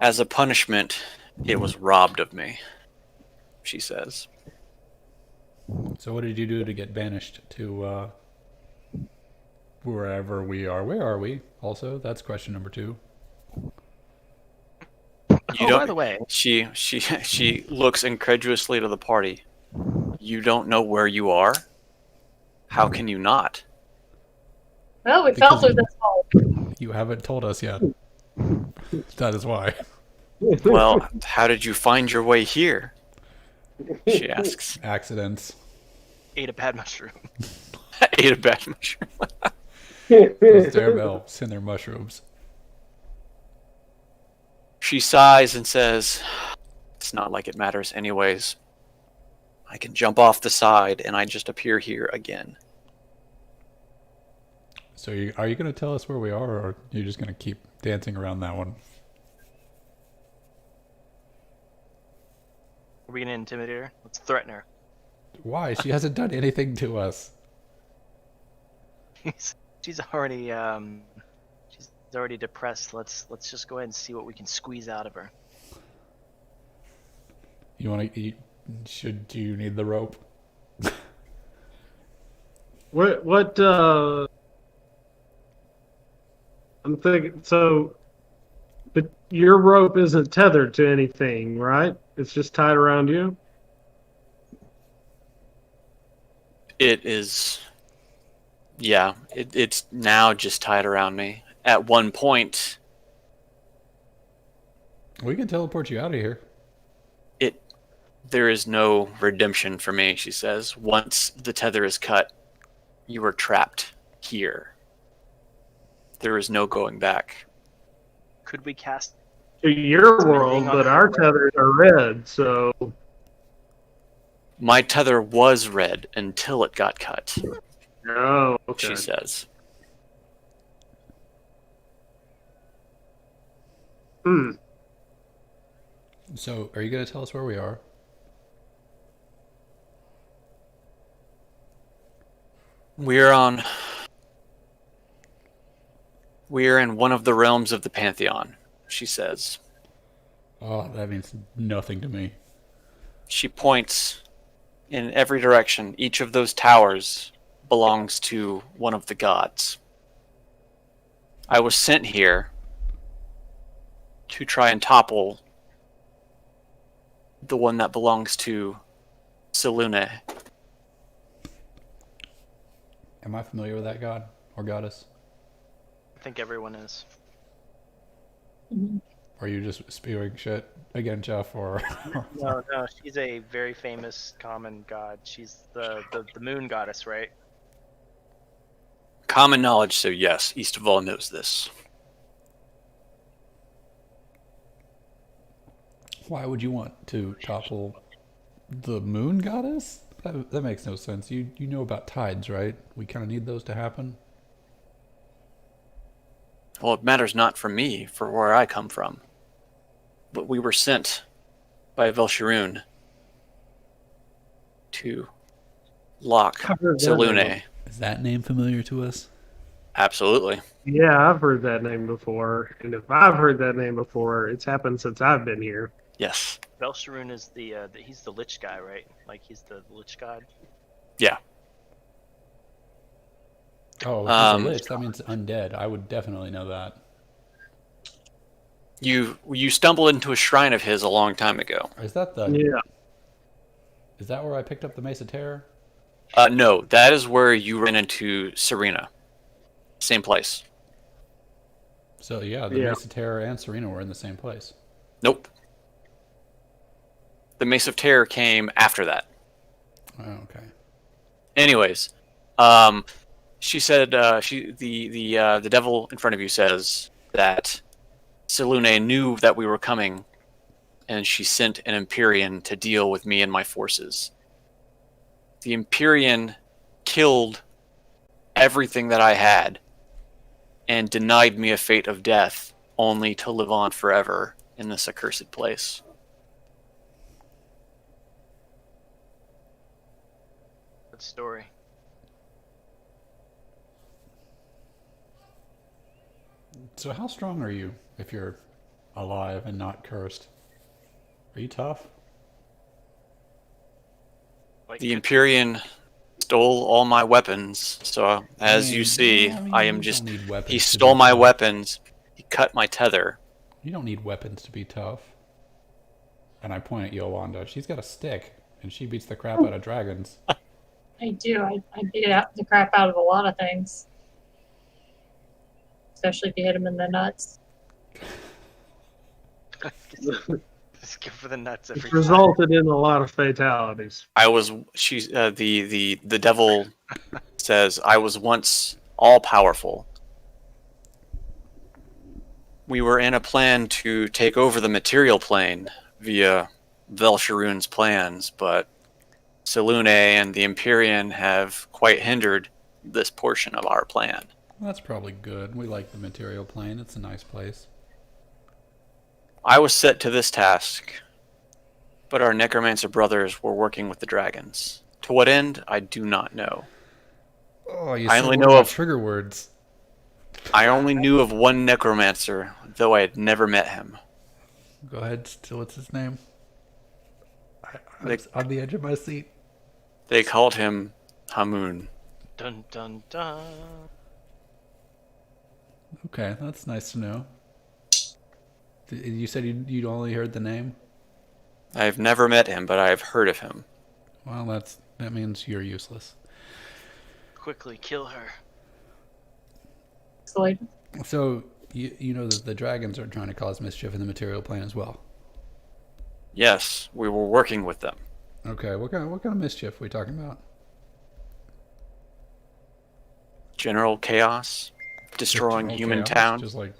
As a punishment, it was robbed of me, she says. So what did you do to get banished to wherever we are? Where are we? Also, that's question number 2. By the way, She looks incredulously to the party. "You don't know where you are? How can you not?" Well, we fell through this hole. You haven't told us yet. That is why. "Well, how did you find your way here?" she asks. Accidents. ate a bad mushroom. Ate a bad mushroom. Those damn elves and their mushrooms. She sighs and says, "It's not like it matters anyways. I can jump off the side and I just appear here again." So are you going to tell us where we are, or are you just going to keep dancing around that one? Are we gonna intimidate her? Let's threaten her. Why? She hasn't done anything to us. She's already depressed. Let's just go ahead and see what we can squeeze out of her. You want to eat? Do you need the rope? What I'm thinking, so, but your rope isn't tethered to anything, right? It's just tied around you? It is, yeah, it's now just tied around me. At one point, We can teleport you out of here. there is no redemption for me, she says. Once the tether is cut, you are trapped here. There is no going back. Could we cast? To your Something world, on but the our rope. tethers are red, so My tether was red until it got cut, oh, okay. she says. Hmm. So are you going to tell us where we are? We're in one of the realms of the Pantheon, she says. Oh, that means nothing to me. She points in every direction. Each of those towers belongs to one of the gods. I was sent here to try and topple the one that belongs to Selune. Am I familiar with that god or goddess? I think everyone is. Or are you just spewing shit again, Jeff? Or No, she's a very famous common god. She's the moon goddess, right? Common knowledge, so yes, East of All knows this. Why would you want to topple the moon goddess? That makes no sense. You know about tides, right? We kind of need those to happen. Well, it matters not for me, for where I come from. But we were sent by Velsharoon to lock I've heard that name. Selune. Is that name familiar to us? Absolutely. Yeah, I've heard that name before. And if I've heard that name before, it's happened since I've been here. Yes. Velsharoon is he's the Lich guy, right? Like he's the Lich god. Yeah. Oh, if he's a lich, that means undead. I would definitely know that. You stumbled into a shrine of his a long time ago. Is that the? Yeah. Is that where I picked up the Mace of Terror? No, that is where you ran into Serena. Same place. So yeah, the Yeah. Mace of Terror and Serena were in the same place. Nope. The Mace of Terror came after that. Oh, okay. Anyways, she said the devil in front of you says that Selune knew that we were coming, and she sent an Empyrean to deal with me and my forces. The Empyrean killed everything that I had and denied me a fate of death, only to live on forever in this accursed place. Good story. So how strong are you if you're alive and not cursed? Are you tough? Like The Empyrean stole all my weapons, so as you see, I am you just... don't need weapons He to stole be my tough. weapons, he cut my tether. You don't need weapons to be tough. And I point at Yolanda. She's got a stick, and she beats the crap out of dragons. I do. I beat out the crap out of a lot of things. Especially if you hit them in the nuts. just go for the nuts every It's time. resulted in a lot of fatalities. The devil says, I was once all powerful. We were in a plan to take over the material plane via Velsharoon's plans, but Selune and the Empyrean have quite hindered this portion of our plan. Well, that's probably good. We like the material plane. It's a nice place. I was set to this task, but our necromancer brothers were working with the dragons. To what end, I do not know. Oh, you I said only one know my of- trigger words. I only knew of one necromancer, though I had never met him. Go ahead. Still, what's his name? I'm Like- on the edge of my seat. They called him Hamun. Dun dun dun. Okay, that's nice to know. You said you'd only heard the name? I've never met him, but I have heard of him. Well, that means you're useless. Quickly kill her. So like, So you know that the dragons are trying to cause mischief in the material plane as well. Yes, we were working with them. Okay, what kind of mischief are we talking about? General chaos, destroying Just human chaos, towns, just like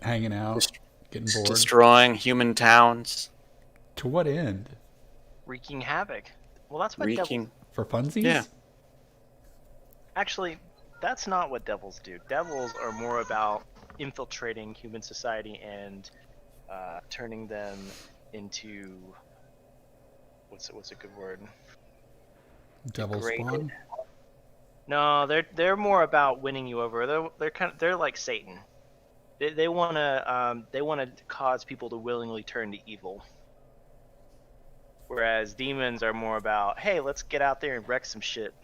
hanging out, getting bored. destroying human towns, To what end? Wreaking havoc. Well, that's what wreaking. For funsies? Yeah. Actually, that's not what devils do. Devils are more about infiltrating human society and turning them into what's a good word? Devil Degraded. spawn? No, they're more about winning you over. They're like Satan. They wanna cause people to willingly turn to evil. Whereas demons are more about, hey, let's get out there and wreck some shit.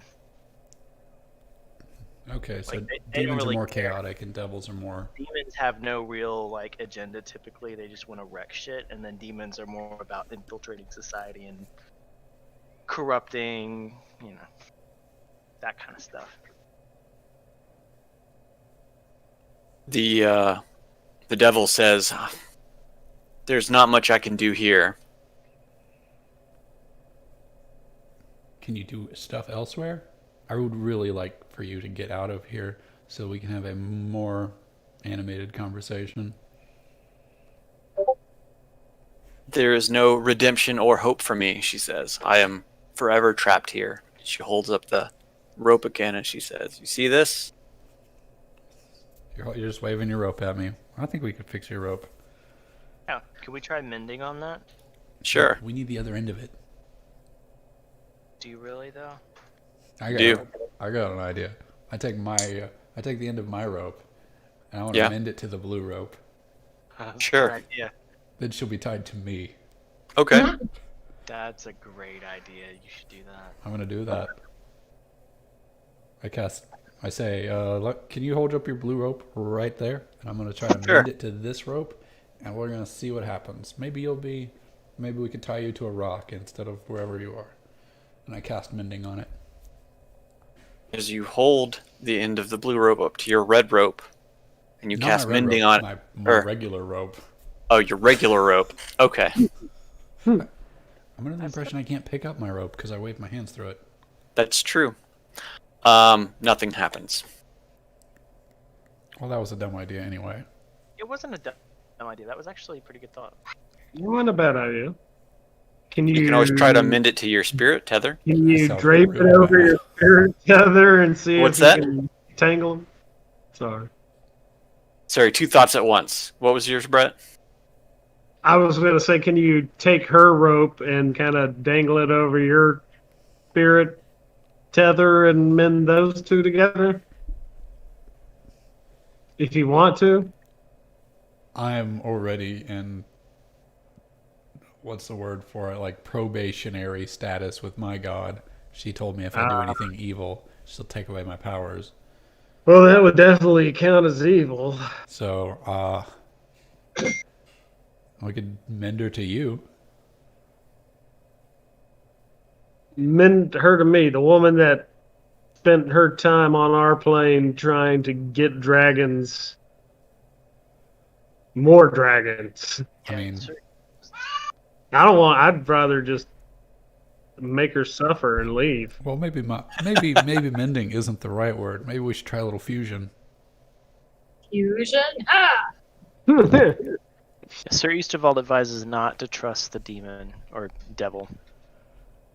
Okay, so Like, they don't demons really are more care. chaotic and devils are more... Demons have no real like agenda typically. They just want to wreck shit, and then demons are more about infiltrating society and corrupting, that kind of stuff. The devil says, "There's not much I can do here." Can you do stuff elsewhere? I would really like for you to get out of here so we can have a more animated conversation. There is no redemption or hope for me, she says. I am forever trapped here. She holds up the rope again and she says, you see this? You're just waving your rope at me. I think we could fix your rope. Yeah. Can we try mending on that? Sure. We need the other end of it. Do you really though? I got an idea. I take the end of my rope, and I want to Yeah. mend it to the blue rope. Sure. Yeah. Then she'll be tied to me. Okay. That's a great idea. You should do that. I'm gonna do that. I say, look, can you hold up your blue rope right there? And I'm gonna try to Sure. mend it to this rope, and we're gonna see what happens. Maybe we can tie you to a rock instead of wherever you are. And I cast mending on it. As you hold the end of the blue rope up to your red rope, and you Not cast my red mending rope, on my or- regular rope. oh, your regular rope. Okay. I'm under the impression I can't pick up my rope because I wave my hands through it. That's true. Nothing happens. Well, that was a dumb idea anyway. It wasn't a dumb idea. That was actually a pretty good thought. It wasn't a bad idea. Can You can always try to mend it to your spirit tether. Can you That sounds drape it real over bad. your spirit tether and see What's if that? you can tangle them? Sorry. Sorry, two thoughts at once. What was yours, Brett? I was going to say, can you take her rope and kind of dangle it over your spirit tether and mend those two together? If you want to. I'm already in, what's the word for it, like probationary status with my god. She told me if I do anything evil, she'll take away my powers. Well, that would definitely count as evil. So, we could mend her to you. Mend her to me, the woman that spent her time on our plane trying to get dragons. More dragons. I mean, I'd rather just make her suffer and leave. well, maybe maybe mending isn't the right word. Maybe we should try a little fusion. Fusion? Ha! Sir Eastervald advises not to trust the demon or devil.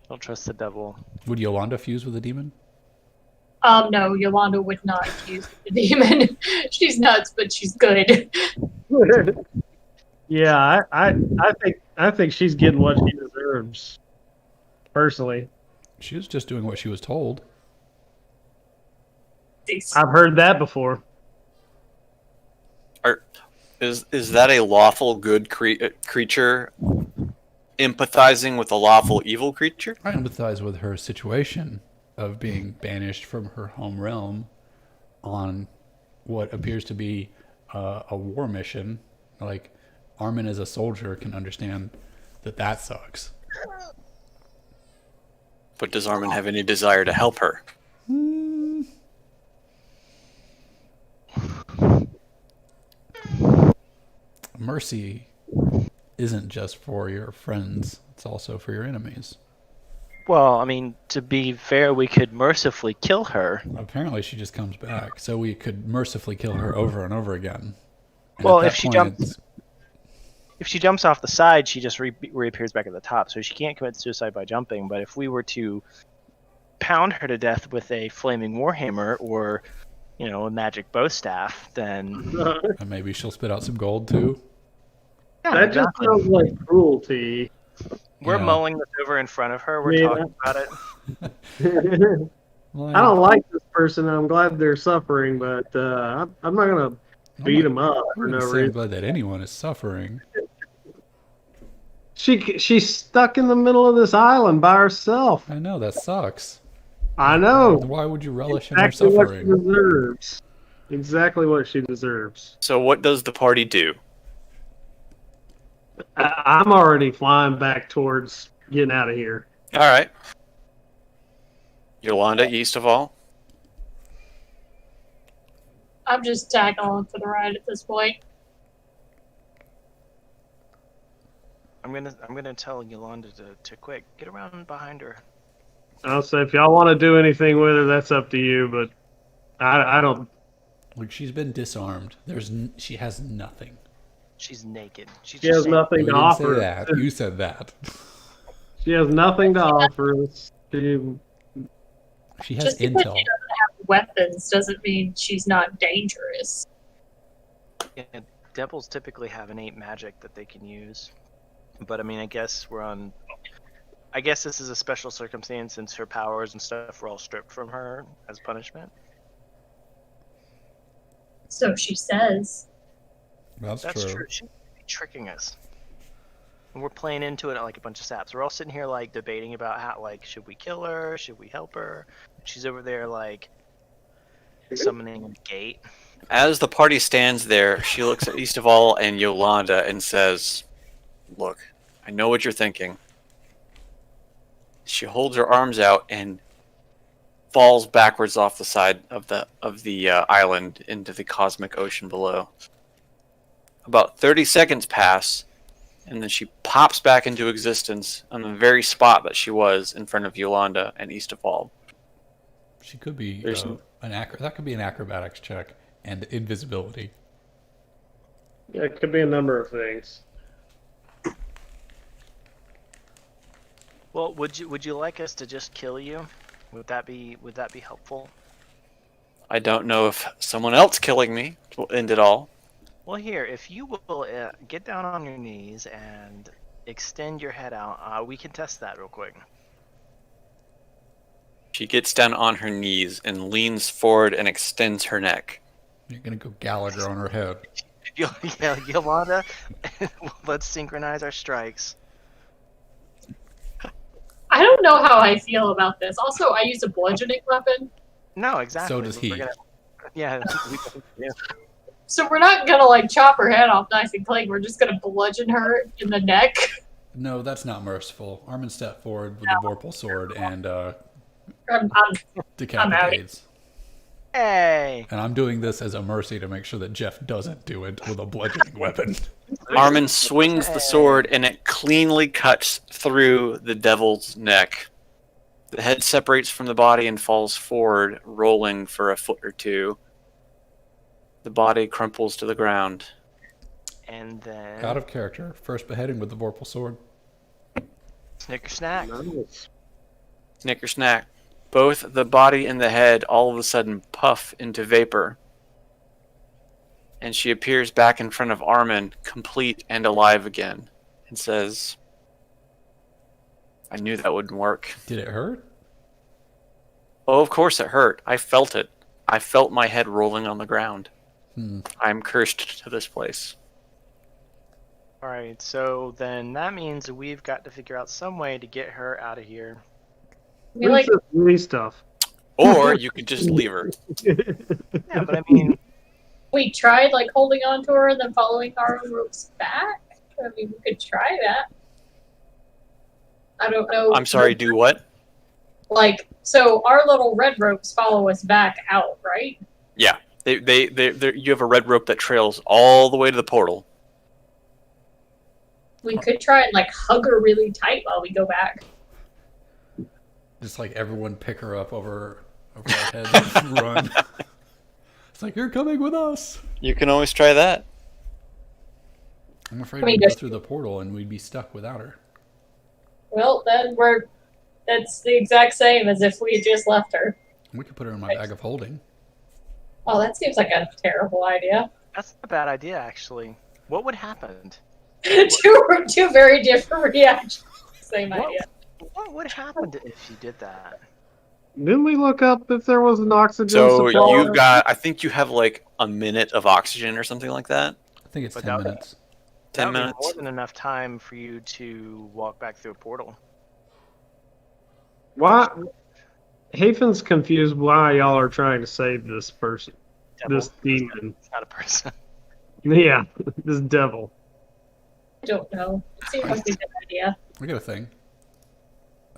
Don't trust the devil. Would Yolanda fuse with a demon? No, Yolanda would not use the demon. She's nuts, but she's good. Yeah, I think she's getting what she deserves. Personally, She was just doing what she was told. I've heard that before. Is that a lawful good creature empathizing with a lawful evil creature? I empathize with her situation of being banished from her home realm on what appears to be a war mission. Like, Armin as a soldier can understand that sucks. But does Armin have any desire to help her? Mercy isn't just for your friends, it's also for your enemies. Well, I mean, to be fair, we could mercifully kill her. Apparently she just comes back, so we could mercifully kill her over and over again. And Well, at that if she point, jumps- it's- If she jumps off the side, she just reappears back at the top, so she can't commit suicide by jumping. But if we were to pound her to death with a flaming warhammer or, a magic bow staff, then and maybe she'll spit out some gold too. That just sounds like cruelty. We're Yeah. mulling this over in front of her. We're Yeah. talking about it. Well, I don't like this person. I'm glad they're suffering, but I'm not gonna beat them up for I'm no not saying reason. glad that anyone is suffering. She's stuck in the middle of this island by herself. I know that sucks. I know. Why would you relish in her Exactly what she suffering? deserves. Exactly what she deserves. So what does the party do? I'm already flying back towards getting out of here. All right. Yolanda, east of all. I'm just tagging along for the ride at this point. I'm gonna tell Yolanda to quick get around behind her. I'll say if y'all want to do anything with her, that's up to you. But I don't. Like, she's been disarmed. She has nothing. She's naked. She's She just has saying, nothing We to didn't say offer. that. You said that. She has nothing to offer us. She has Just because she intel. doesn't have weapons doesn't mean she's not dangerous. yeah, devils typically have innate magic that they can use. But I mean, I guess I guess this is a special circumstance since her powers and stuff were all stripped from her as punishment. So she says. That's That's true. true. She's tricking us. And we're playing into it like a bunch of saps. We're all sitting here like debating about how, like, should we kill her? Should we help her? She's over there like summoning a gate. As the party stands there, she looks at Eastaval and Yolanda and says, "Look, I know what you're thinking." She holds her arms out and falls backwards off the side of the island into the cosmic ocean below. About 30 seconds pass, and then she pops back into existence on the very spot that she was in front of Yolanda and Eastaval. She could be There's- that could be an acrobatics check and invisibility. Yeah, it could be a number of things. Well, would you like us to just kill you? Would that be helpful? I don't know if someone else killing me will end it all. Well, here, if you will get down on your knees and extend your head out, we can test that real quick. She gets down on her knees and leans forward and extends her neck. You're gonna go Gallagher on her head. Yeah, Yolanda, let's synchronize our strikes. I don't know how I feel about this. Also, I use a bludgeoning weapon, No, exactly. So does he. Yeah. so we're not gonna like chop her head off nice and clean. We're just gonna bludgeon her in the neck. No, that's not merciful. Armin stepped forward with the Vorpal sword and I'm decapitates. Hey. And I'm doing this as a mercy to make sure that Jeff doesn't do it with a bludgeoning weapon. Armin swings the sword and it cleanly cuts through the devil's neck. The head separates from the body and falls forward, rolling for a foot or two. The body crumples to the ground. And then Out of character. First beheading with the Vorpal sword. snicker snack. Nice. Snicker snack. Both the body and the head all of a sudden puff into vapor. And she appears back in front of Armin, complete and alive again, and says, "I knew that wouldn't work." Did it hurt? Oh, of course it hurt. I felt it. I felt my head rolling on the ground. Hmm. I'm cursed to this place. All right, so then that means we've got to figure out some way to get her out of here. We like What is this Lee stuff? Or you could just leave her. Yeah, but I mean, we tried like holding on to her and then following our ropes back. I mean, we could try that. I don't know. I'm sorry, do what? Like, so our little red ropes follow us back out, right? Yeah. You have a red rope that trails all the way to the portal. We could try and like hug her really tight while we go back. Just like everyone pick her up over our heads and run. It's like, you're coming with us. You can always try that. I'm afraid I mean, we'd go just- through the portal and we'd be stuck without her. Well, then that's the exact same as if we had just left her. We could put her in my bag of holding. Oh, that seems like a terrible idea. that's not a bad idea, actually. What would happen? two very different reactions. Same What? idea. What would happen if you did that? Didn't we look up if there was an oxygen So supply? you've got, I think you have like a minute of oxygen or something like that. I think it's But 10 that- minutes. 10 That would be minutes. more than enough time for you to walk back through a portal. Why? Haven's confused why y'all are trying to save this person, Devil. this demon. It's not a person. Yeah, this devil. I don't know. It seems like a good idea. I got a thing.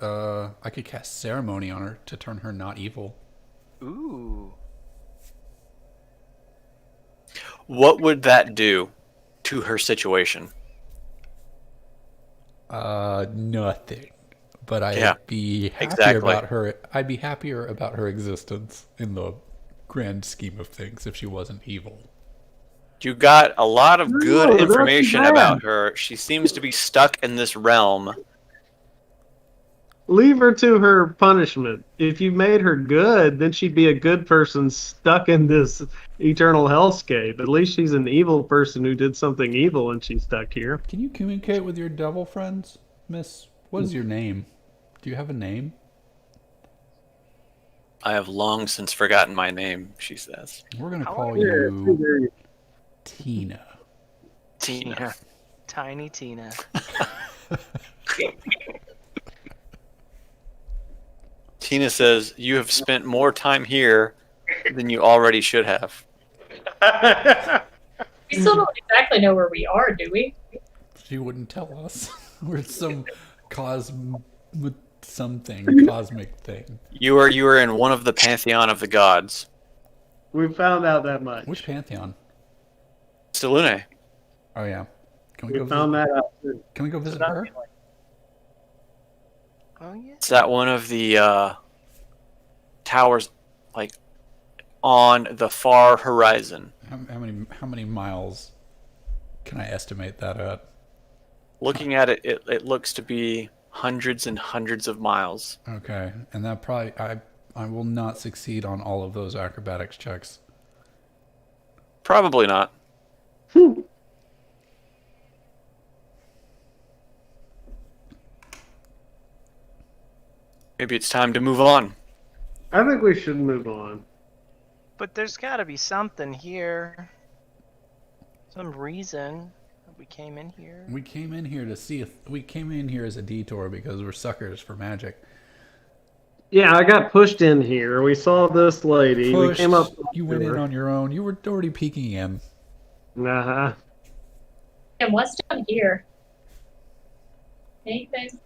I could cast ceremony on her to turn her not evil. Ooh. What would that do to her situation? Nothing. But I'd Yeah, be happier exactly. about her. I'd be happier about her existence in the grand scheme of things if she wasn't evil. You got a lot of good No, that's information bad. about her. She seems to be stuck in this realm. Leave her to her punishment. If you made her good, then she'd be a good person stuck in this eternal hellscape. At least she's an evil person who did something evil and she's stuck here. Can you communicate with your devil friends, Miss? What is your name? Do you have a name? I have long since forgotten my name, she says. We're gonna How call are you Tina. Tina. Tiny Tina. Tina says, you have spent more time here than you already should have. We still don't exactly know where we are, do we? She wouldn't tell us. We're some cosmic thing. You are in one of the pantheon of the gods. We found out that much. Which pantheon? Selune. Oh yeah. Can we We go found visit? that out. Too. Can we go visit her? Oh yeah. Is that one of the towers, like on the far horizon? How many miles can I estimate that at? Looking at it, it looks to be hundreds and hundreds of miles. Okay, and that probably I will not succeed on all of those acrobatics checks. Probably not. Maybe it's time to move on. I think we should move on. But there's got to be something here. Some reason that we came in here. We came in here to see if we came in here as a detour because we're suckers for magic. Yeah, I got pushed in here. We saw this lady. We Pushed, came up. you went in on your own. You were already peeking in. Uh-huh. And what's down here? Anything?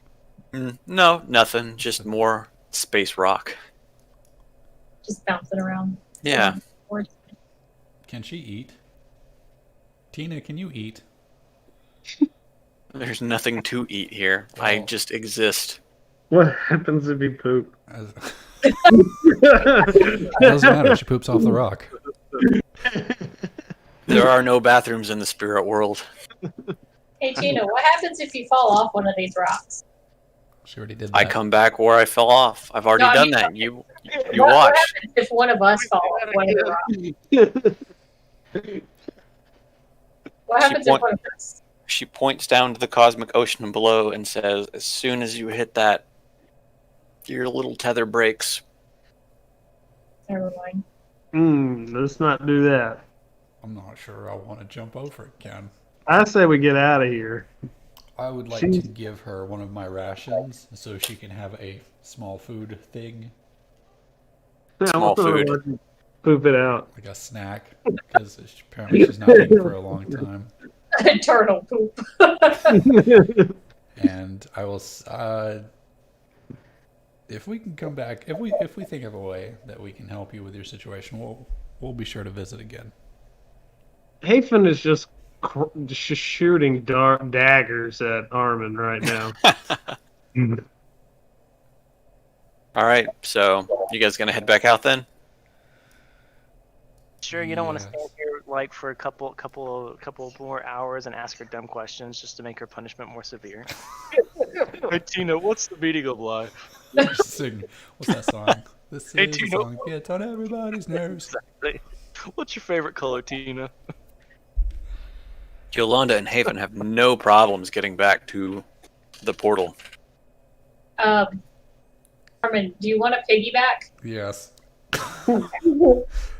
No, nothing. Just more space rock. Just bouncing around. Yeah. Or- Can she eat? Tina, can you eat? There's nothing to eat here. I Oh. just exist. What happens if you poop? It doesn't matter. She poops off the rock. There are no bathrooms in the spirit world. Hey Tina, what happens if you fall off one of these rocks? She already did that. I come back where I fell off. I've already No, I done mean- that. You What watch. happens if one of us fall off one of the rocks? What happens if want- one of us? She points down to the cosmic ocean below and says, as soon as you hit that, your little tether breaks. Never mind. Let's not do that. I'm not sure I want to jump over it, Ken. I say we get out of here. I would like She's- to give her one of my rations so she can have a small food thing, Small I wanna food. let you Poop it out. like a snack, because apparently she's not eaten for a long time. Turtle poop. And I will, if we can come back, if we think of a way that we can help you with your situation, we'll be sure to visit again. Hafen is just shooting daggers at Armin right now. All right, so you guys gonna head back out then? Sure, you don't want to Yes. stand here like for a couple more hours and ask her dumb questions just to make her punishment more severe. Hey Tina, what's the meaning of life? Sing. What's that song? This Hey, is a Tino. song that gets on everybody's nerves. What's your favorite color, Tina? Yolanda and Haven have no problems getting back to the portal. Armin, do you want to piggyback? Yes.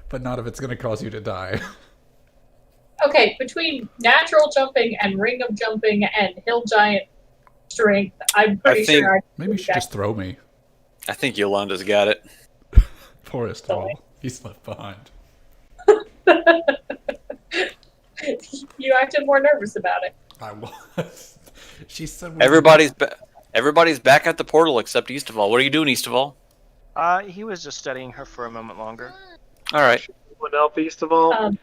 But not if it's going to cause you to die. Okay, between natural jumping and ring of jumping and hill giant strength, I'm pretty think- sure Maybe you should just throw me. I think Yolanda's got it. Forrest Hall. He's left behind. you acted more nervous about it. I was. She said Everybody's back at the portal except Eastaval. What are you doing, Eastaval? He was just studying her for a moment longer. All right. What else, east of all?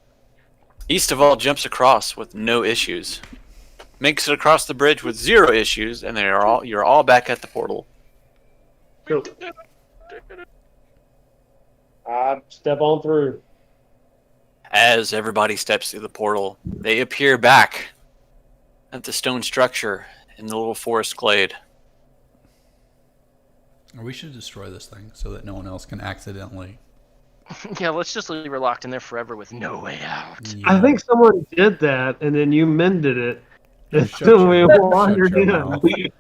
Eastaval jumps across with no issues. Makes it across the bridge with 0 issues, and you're all back at the portal. Go. Step on through. As everybody steps through the portal, they appear back at the stone structure in the little forest glade. We should destroy this thing so that no one else can accidentally. Yeah, let's just leave her locked in there forever with no way out. Yeah. I think someone did that, and then you mended it. And Shut then we your- wandered shut your in.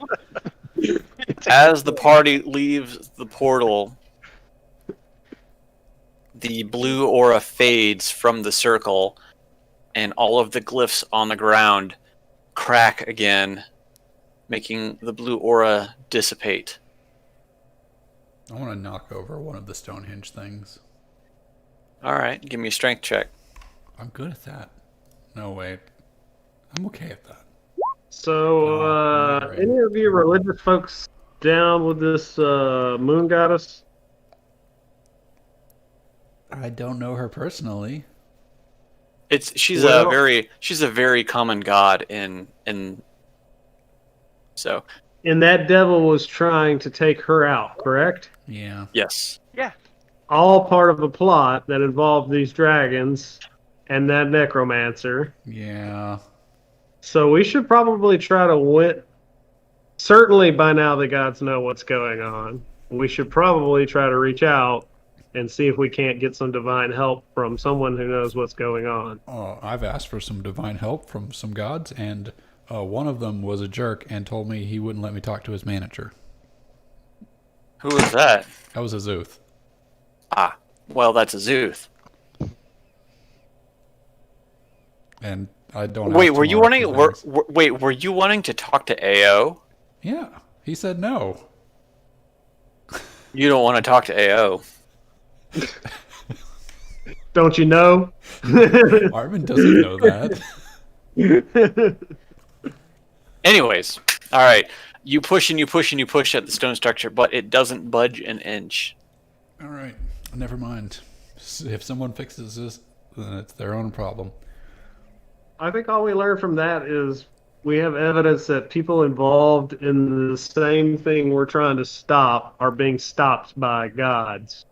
mouth. As the party leaves the portal, the blue aura fades from the circle, and all of the glyphs on the ground crack again, making the blue aura dissipate. I want to knock over one of the Stonehenge things. All right, give me a strength check. I'm good at that. No, wait. I'm okay at that. So, Oh, right. any of you religious folks down with this moon goddess? I don't know her personally. She's Well- a very common god in so And that devil was trying to take her out, correct? Yeah. yes. All part of a plot that involved these dragons and that necromancer. Yeah. So we should probably try to win. Certainly by now the gods know what's going on. We should probably try to reach out and see if we can't get some divine help from someone who knows what's going on. I've asked for some divine help from some gods, and one of them was a jerk and told me he wouldn't let me talk to his manager. Who was that? That was Azuth. Ah, well, that's Azuth. And I don't. Wait, ask were him you a lot wanting? for things. Were you wanting to talk to AO? Yeah. He said no. You don't want to talk to AO. Don't you know? Armin doesn't know that. Anyways, all right. You push and you push and you push at the stone structure, but it doesn't budge an inch. All right. Never mind. If someone fixes this, then it's their own problem. I think all we learned from that is we have evidence that people involved in the same thing we're trying to stop are being stopped by gods.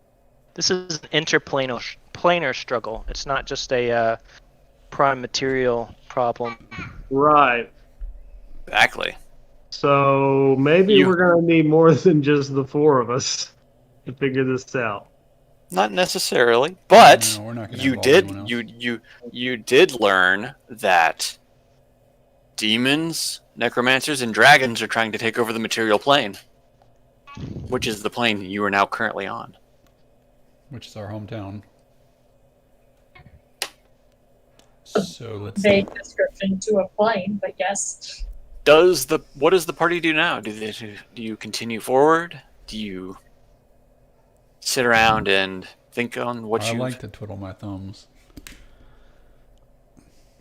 This is an interplanar struggle. It's not just a prime material problem. Right. Exactly. So maybe You- we're going to need more than just the four of us to figure this out. Not necessarily, but No, we're not gonna you involve did anyone else. you did learn that demons, necromancers, and dragons are trying to take over the material plane, which is the plane you are now currently on. Which is our hometown. So let's. Vague description to a plane, but yes. What does the party do now? Do you continue forward? Do you sit around and think on what I you like to twiddle my thumbs.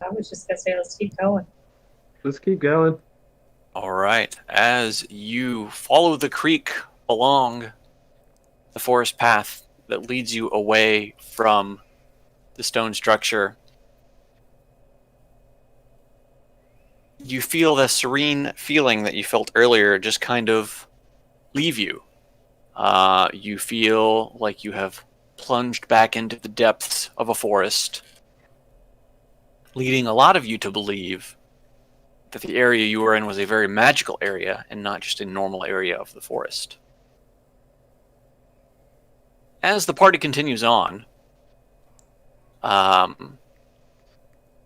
I was just gonna say, let's keep going. Let's keep going. All right. As you follow the creek along the forest path that leads you away from the stone structure, you feel the serene feeling that you felt earlier just kind of leave you. You feel like you have plunged back into the depths of a forest, leading a lot of you to believe that the area you were in was a very magical area and not just a normal area of the forest. As the party continues on,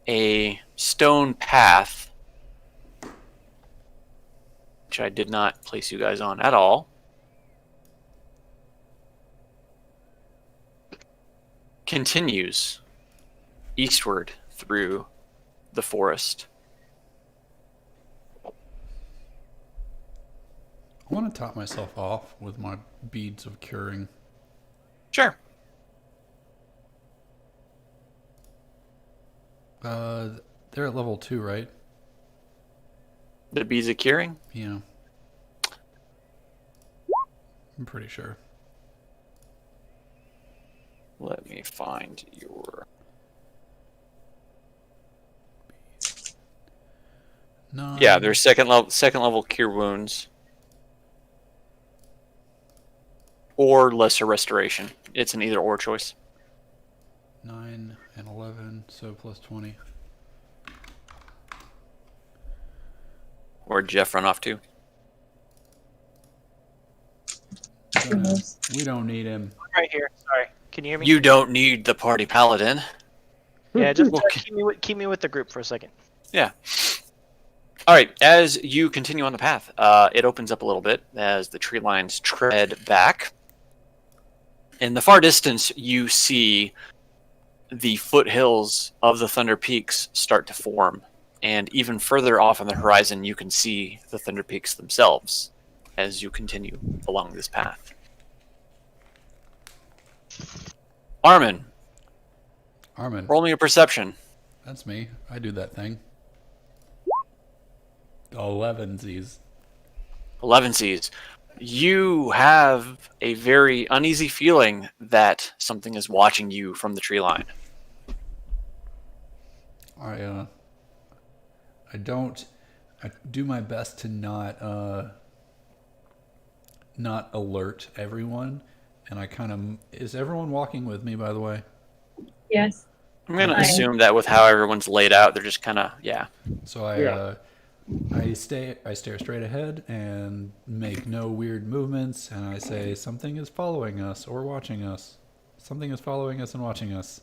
a stone path, which I did not place you guys on at all, continues eastward through the forest. I want to top myself off with my beads of curing. Sure. They're at level 2, right? The bees of curing? Yeah. I'm pretty sure. Let me find your... No. Yeah, there's second level cure wounds. Or lesser restoration. It's an either or choice. 9 and 11, so plus 20. Where'd Jeff run off to? Who knows? We don't need him. Right here. Sorry. Can you hear me? You don't need the party paladin. Yeah, just Okay. keep me with the group for a second. Yeah. All right. As you continue on the path, it opens up a little bit as the tree lines tread back. In the far distance, you see the foothills of the Thunder Peaks start to form. And even further off on the horizon, you can see the Thunder Peaks themselves as you continue along this path. Armin, Armin, roll me a perception. that's me. I do that thing. 11 Z's. 11 sees. You have a very uneasy feeling that something is watching you from the tree line. I do my best to not alert everyone, and I kind of, is everyone walking with me, by the way? Yes. I'm going to Right. assume that with how everyone's laid out, they're just kind of, yeah. So I stare straight ahead and make no weird movements, and I say something is following us or watching us. Something is following us and watching us.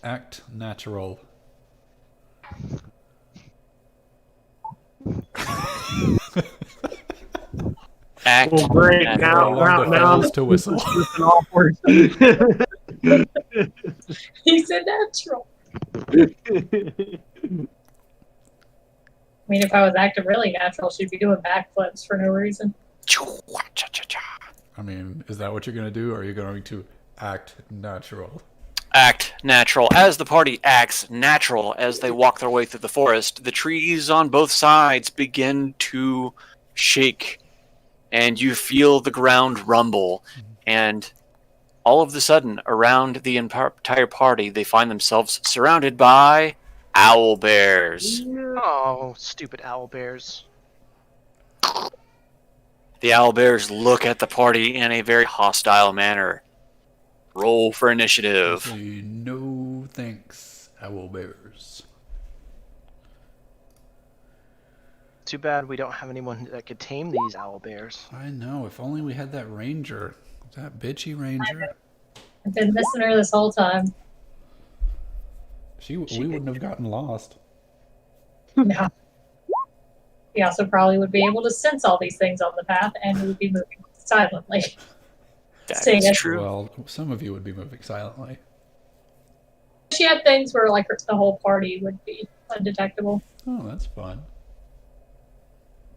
Act natural. Act. Well, great. natural. Now, Allow the now, fellas to whistle. listen awkward. He's a natural. I mean, if I was acting really natural, she'd be doing backflips for no reason. I mean, is that what you're going to do, or are you going to act natural? Act natural. As the party acts natural as they walk their way through the forest, the trees on both sides begin to shake, and you feel the ground rumble. And all of a sudden, around the entire party, they find themselves surrounded by owl bears. Oh, stupid owl bears. The owl bears look at the party in a very hostile manner. Roll for initiative. Say no thanks, owl bears. Too bad we don't have anyone that could tame these owl bears. I know, if only we had that ranger. That bitchy ranger. I've been missing her this whole time. We wouldn't have gotten lost. No. He also probably would be able to sense all these things on the path and we would be moving silently. That Say is it. true. Well, some of you would be moving silently. She had things where like the whole party would be undetectable. Oh, that's fun.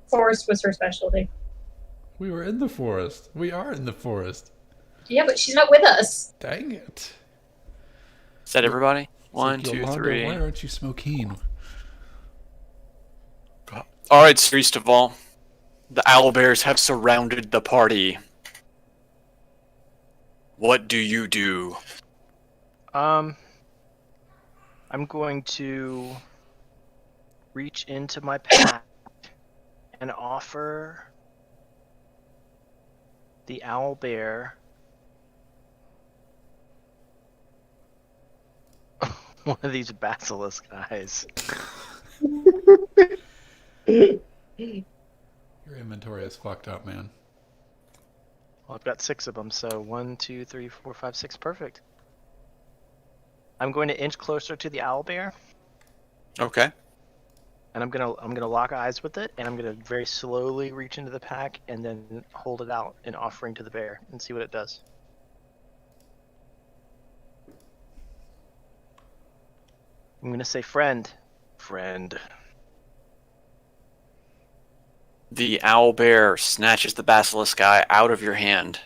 Forest was her specialty. We were in the forest. We are in the forest. Yeah, but she's not with us. Dang it. Is that everybody? One, It's like, two, Yolanda, three. Why aren't you smoking? All right, first of all, the owl bears have surrounded the party. What do you do? I'm going to reach into my pack and offer the owl bear one of these basilisk eyes. Your inventory is fucked up, man. Well, I've got 6 of them, so 1, 2, 3, 4, 5, 6, perfect. I'm going to inch closer to the owl bear, Okay. and I'm gonna lock eyes with it, and I'm gonna very slowly reach into the pack and then hold it out in offering to the bear and see what it does. I'm gonna say friend. Friend. The owl bear snatches the basilisk eye out of your hand,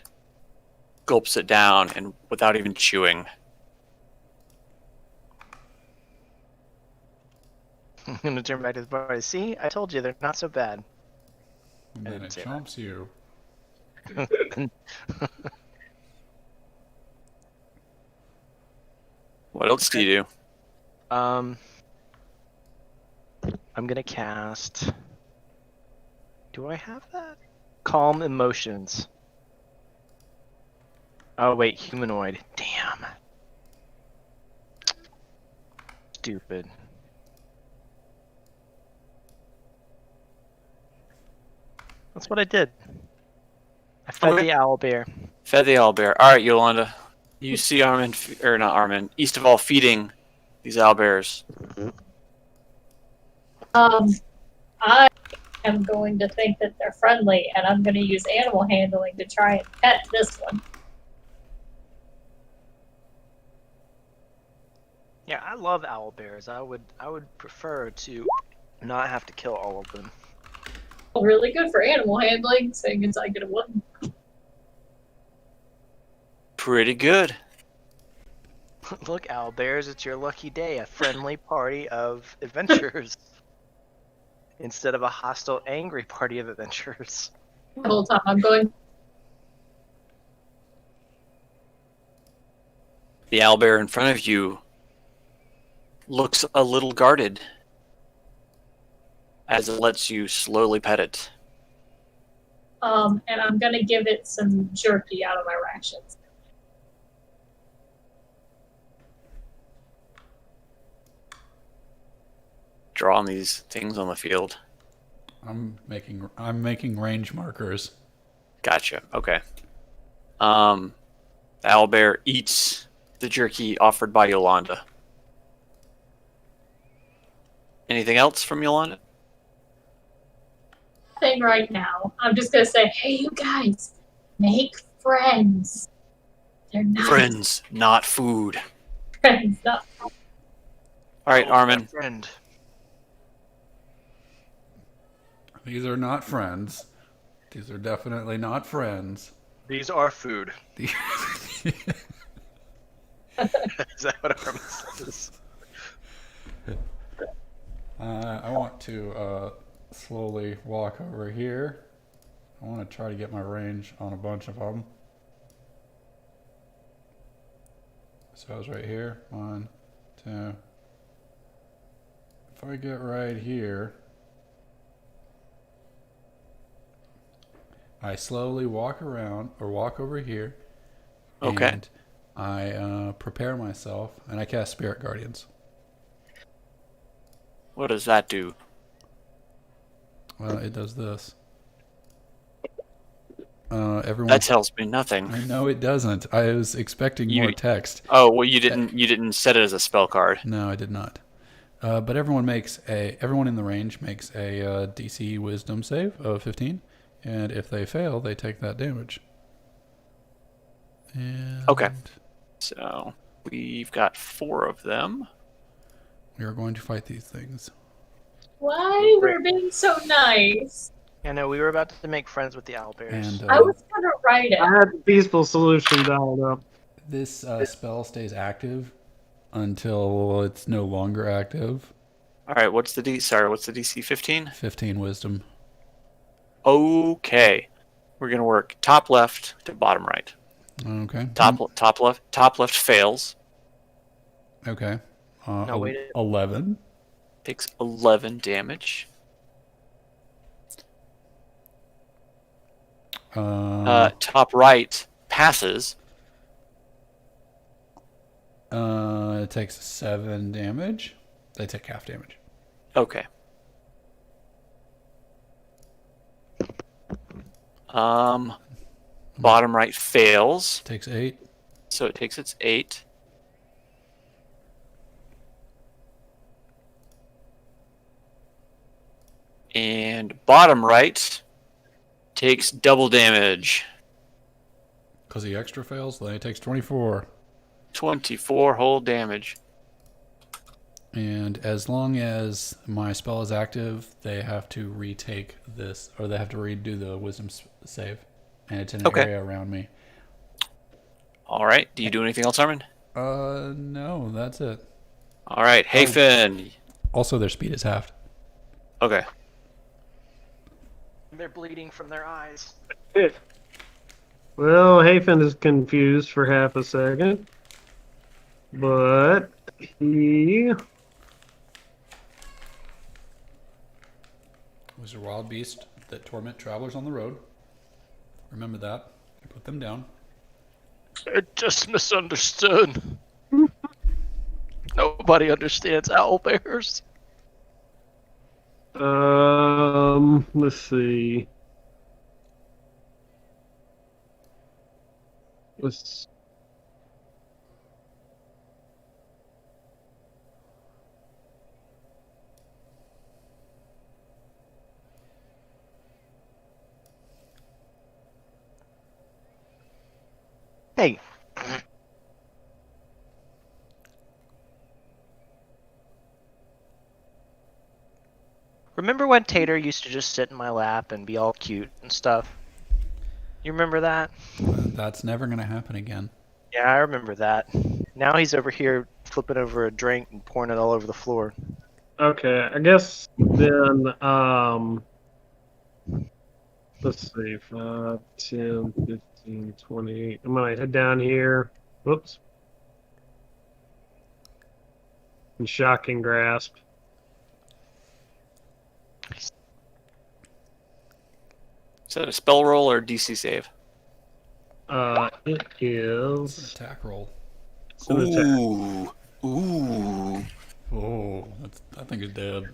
gulps it down, and without even chewing, I'm gonna turn back to the party. See, I told you they're not so bad. And I then didn't it say that. chomps you. what else do you do? I'm gonna cast. Do I have that? Calm emotions. Oh wait, humanoid. Damn. stupid. That's what I did. I fed Okay. the owl bear. Fed the owlbear. All right, Yolanda. You see Armin, or not Armin, Eastaval feeding these owlbears. I am going to think that they're friendly, and I'm going to use animal handling to try and pet this one. Yeah, I love owl bears. I would prefer to not have to kill all of them. Really good for animal handling, seeing as I get a 1. Pretty good. Look, owl bears, it's your lucky day. A friendly party of adventurers instead of a hostile, angry party of adventurers. The whole time I'm going, The owlbear in front of you looks a little guarded as it lets you slowly pet it. and I'm going to give it some jerky out of my rations. Drawing these things on the field. I'm making range markers. Gotcha. Okay. The owlbear eats the jerky offered by Yolanda. Anything else from Yolanda? Thing right now, I'm just going to say, hey, you guys, make friends. They're not Friends, not food. friends. Not All right, Armin. Friend. These are not friends. These are definitely not friends. These are food. Is that what Armin says? I want to slowly walk over here. I want to try to get my range on a bunch of them. So I was right here. 1, 2. If I get right here, I slowly walk around or walk over here. Okay. And I prepare myself and I cast Spirit Guardians. What does that do? Well, it does this. Everyone. That tells me nothing. I know it doesn't. I was expecting You- more text. Oh, well, you didn't set it as a spell card. No, I did not. But everyone in the range makes a DC Wisdom save of 15, and if they fail, they take that damage. And Okay. So we've got 4 of them. we are going to fight these things. why we're being so nice. Yeah, no, we were about to make friends with the owl bears. And I was going to write I it. had the peaceful solution dialed up. this spell stays active until it's no longer active. All right, what's the DC? 15? 15 Wisdom. Okay. We're going to work top left to bottom right. Okay. Top left fails. Okay. No, wait. 11. Takes 11 damage. Top right passes. It takes 7 damage. They take half damage. Okay. Bottom right fails, Takes 8. so it takes its 8. And bottom right takes double damage. Because the extra fails, then it takes 24. 24 whole damage. And as long as my spell is active, they have to retake this, or they have to redo the wisdom save. And it's in an Okay. area around me. All right. Do you do anything else, Armin? No, that's it. All right. Hey, Finn. Also, their speed is halved. Okay. They're bleeding from their eyes. Well, Hafen is confused for half a second. But he Was a wild beast that torment travelers on the road. Remember that. I put them down. I just misunderstood. No, Nobody understands owl bears. Let's see. Let's. Hey. Remember when Tater used to just sit in my lap and be all cute and stuff? You remember that? That's never going to happen again. Yeah, I remember that. Now he's over here flipping over a drink and pouring it all over the floor. Okay, I guess then. Let's see. 5, 10, 15, 20. I'm gonna head down here. Whoops. And shocking grasp. Is that a spell roll or DC save? It is. Attack roll. It's an attack. Ooh. Oh, I think it's dead.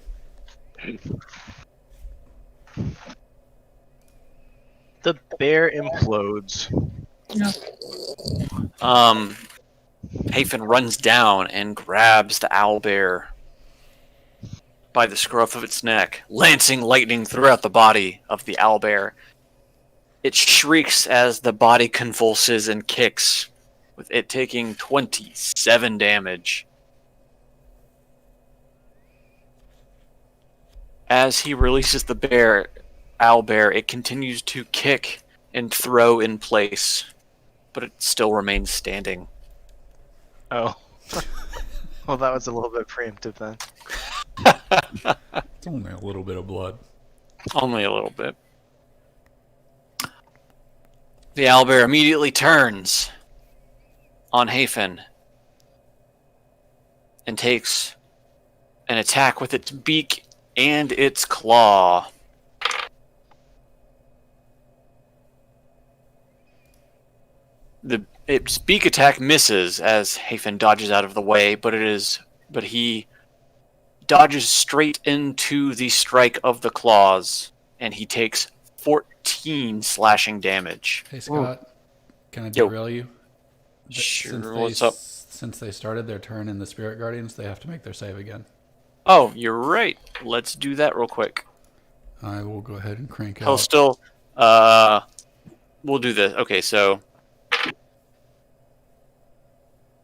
The bear implodes. Hafen runs down and grabs the owlbear by the scruff of its neck, lancing lightning throughout the body of the owlbear. It shrieks as the body convulses and kicks, with it taking 27 damage. As he releases the owlbear, it continues to kick and throw in place, but it still remains standing. Oh. Well, that was a little bit preemptive then. It's only a little bit of blood. Only a little bit. The owlbear immediately turns on Hafen and takes an attack with its beak and its claw. Its beak attack misses as Hafen dodges out of the way, but he dodges straight into the strike of the claws, and he takes 14 slashing damage. Hey, Scott, can I Yo. derail you? Sure, what's up? Since they started their turn in the Spirit Guardians, they have to make their save again. Oh, you're right. Let's do that real quick. I will go ahead and crank He'll out. still, we'll do this. Okay, so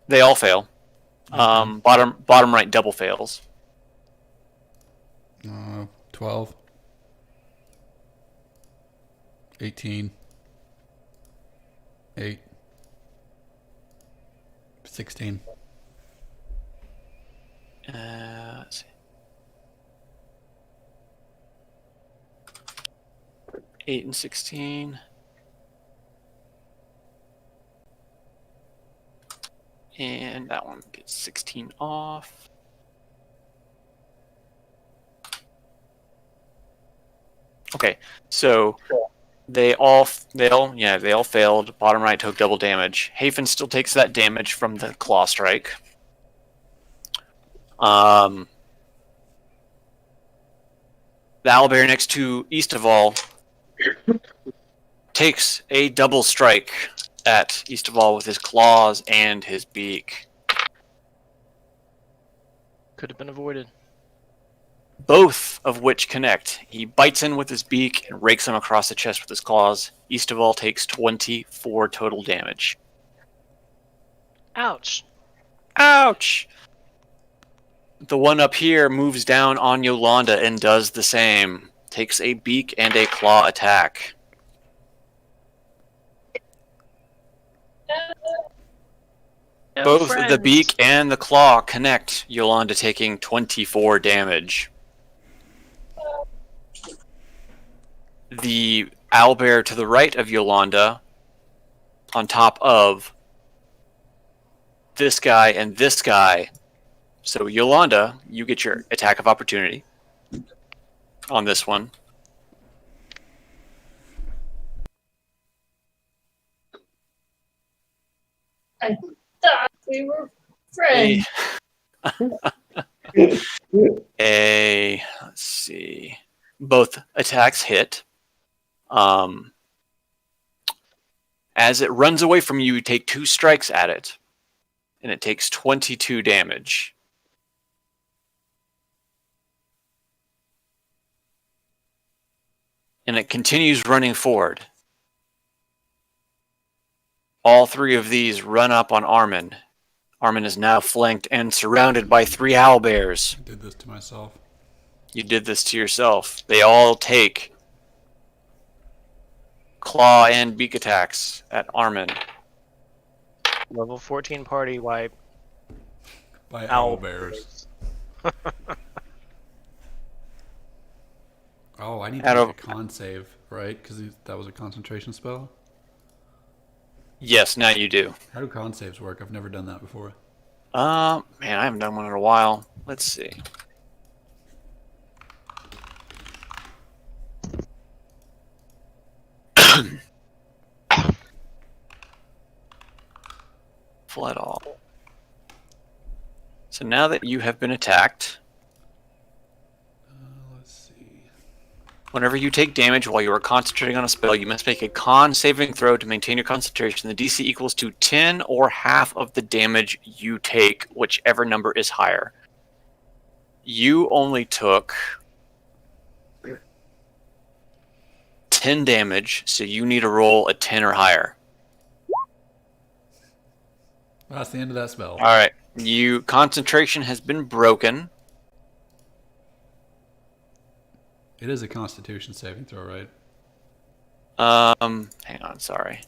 they all fail. Bottom right double fails. 12. 18. 8. 16. Let's see. 8 and 16. And that one gets 16 off. Okay, so they all failed. Bottom right took double damage. Hafen still takes that damage from the claw strike. The owlbear next to Eastaval takes a double strike at Eastaval with his claws and his beak. Could have been avoided. Both of which connect. He bites in with his beak and rakes him across the chest with his claws. Eastaval takes 24 total damage. Ouch. Ouch! The one up here moves down on Yolanda and does the same. Takes a beak and a claw attack. No Both friends. the beak and the claw connect, Yolanda taking 24 damage. The owlbear to the right of Yolanda, on top of this guy and this guy. So Yolanda, you get your attack of opportunity on this one. I thought we were friends. Let's see. Both attacks hit. As it runs away from you, you take 2 strikes at it, and it takes 22 damage. And it continues running forward. All 3 of these run up on Armin. Armin is now flanked and surrounded by 3 owlbears. I did this to myself. You did this to yourself. They all take claw and beak attacks at Armin. Level 14 party wipe. By Owl owlbears. Oh, I need to Out make of- a con save, right? Because that was a concentration spell. Yes, now you do. How do con saves work? I've never done that before. Man, I haven't done one in a while. Let's see. Flood all. So now that you have been attacked, Let's see. whenever you take damage while you are concentrating on a spell, you must make a con saving throw to maintain your concentration. The DC equals to 10 or half of the damage you take, whichever number is higher. You only took 10 damage, so you need to roll a 10 or higher. Well, that's the end of that spell. All right. Concentration has been broken. It is a Constitution saving throw, right? Hang on, sorry.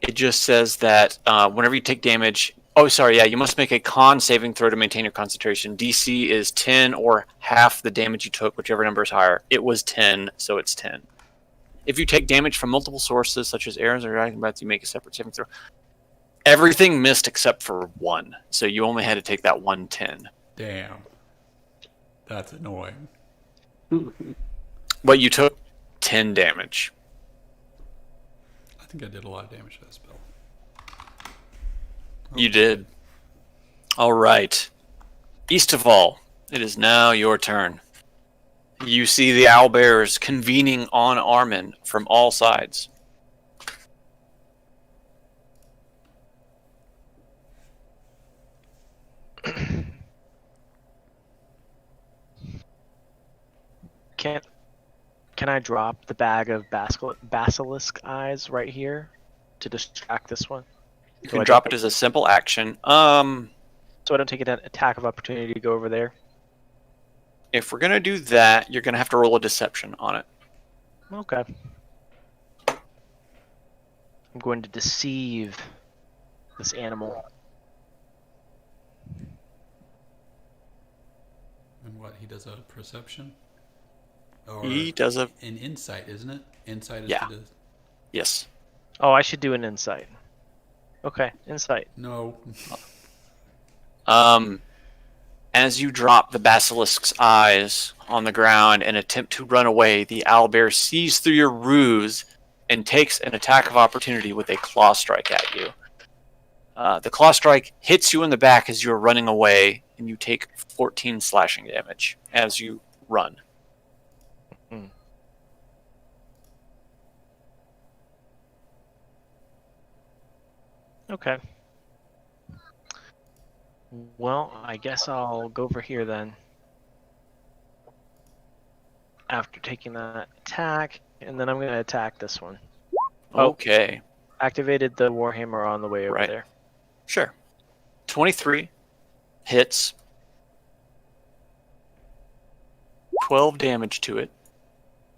It just says that whenever you take damage. Oh, sorry. Yeah, you must make a con saving throw to maintain your concentration. DC is 10 or half the damage you took, whichever number is higher. It was 10, so it's 10. If you take damage from multiple sources, such as arrows or dragon bats, you make a separate saving throw. Everything missed except for 1, so you only had to take that 110. Damn. That's annoying. But you took 10 damage. I think I did a lot of damage to that spell. You did. All right. Eastival, it is now your turn. You see the owlbears convening on Armin from all sides. Can I drop the bag of basilisk eyes right here to distract this one? You So can I drop don't- it as a simple action. So I don't take an attack of opportunity to go over there. If we're gonna do that, you're gonna have to roll a deception on it. Okay. I'm going to deceive this animal. And what, he does a perception? Or He does a an insight, isn't it? Insight is Yeah. to yes. Oh, I should do an insight. Okay, insight. No. As you drop the basilisk's eyes on the ground and attempt to run away, the owlbear sees through your ruse and takes an attack of opportunity with a claw strike at you. The claw strike hits you in the back as you are running away, and you take 14 slashing damage as you run. Okay. Well, I guess I'll go over here then. After taking that attack, and then I'm going to attack this one. Oh. Okay, Activated the Warhammer on the way over Right. there. sure. 23 hits. 12 damage to it.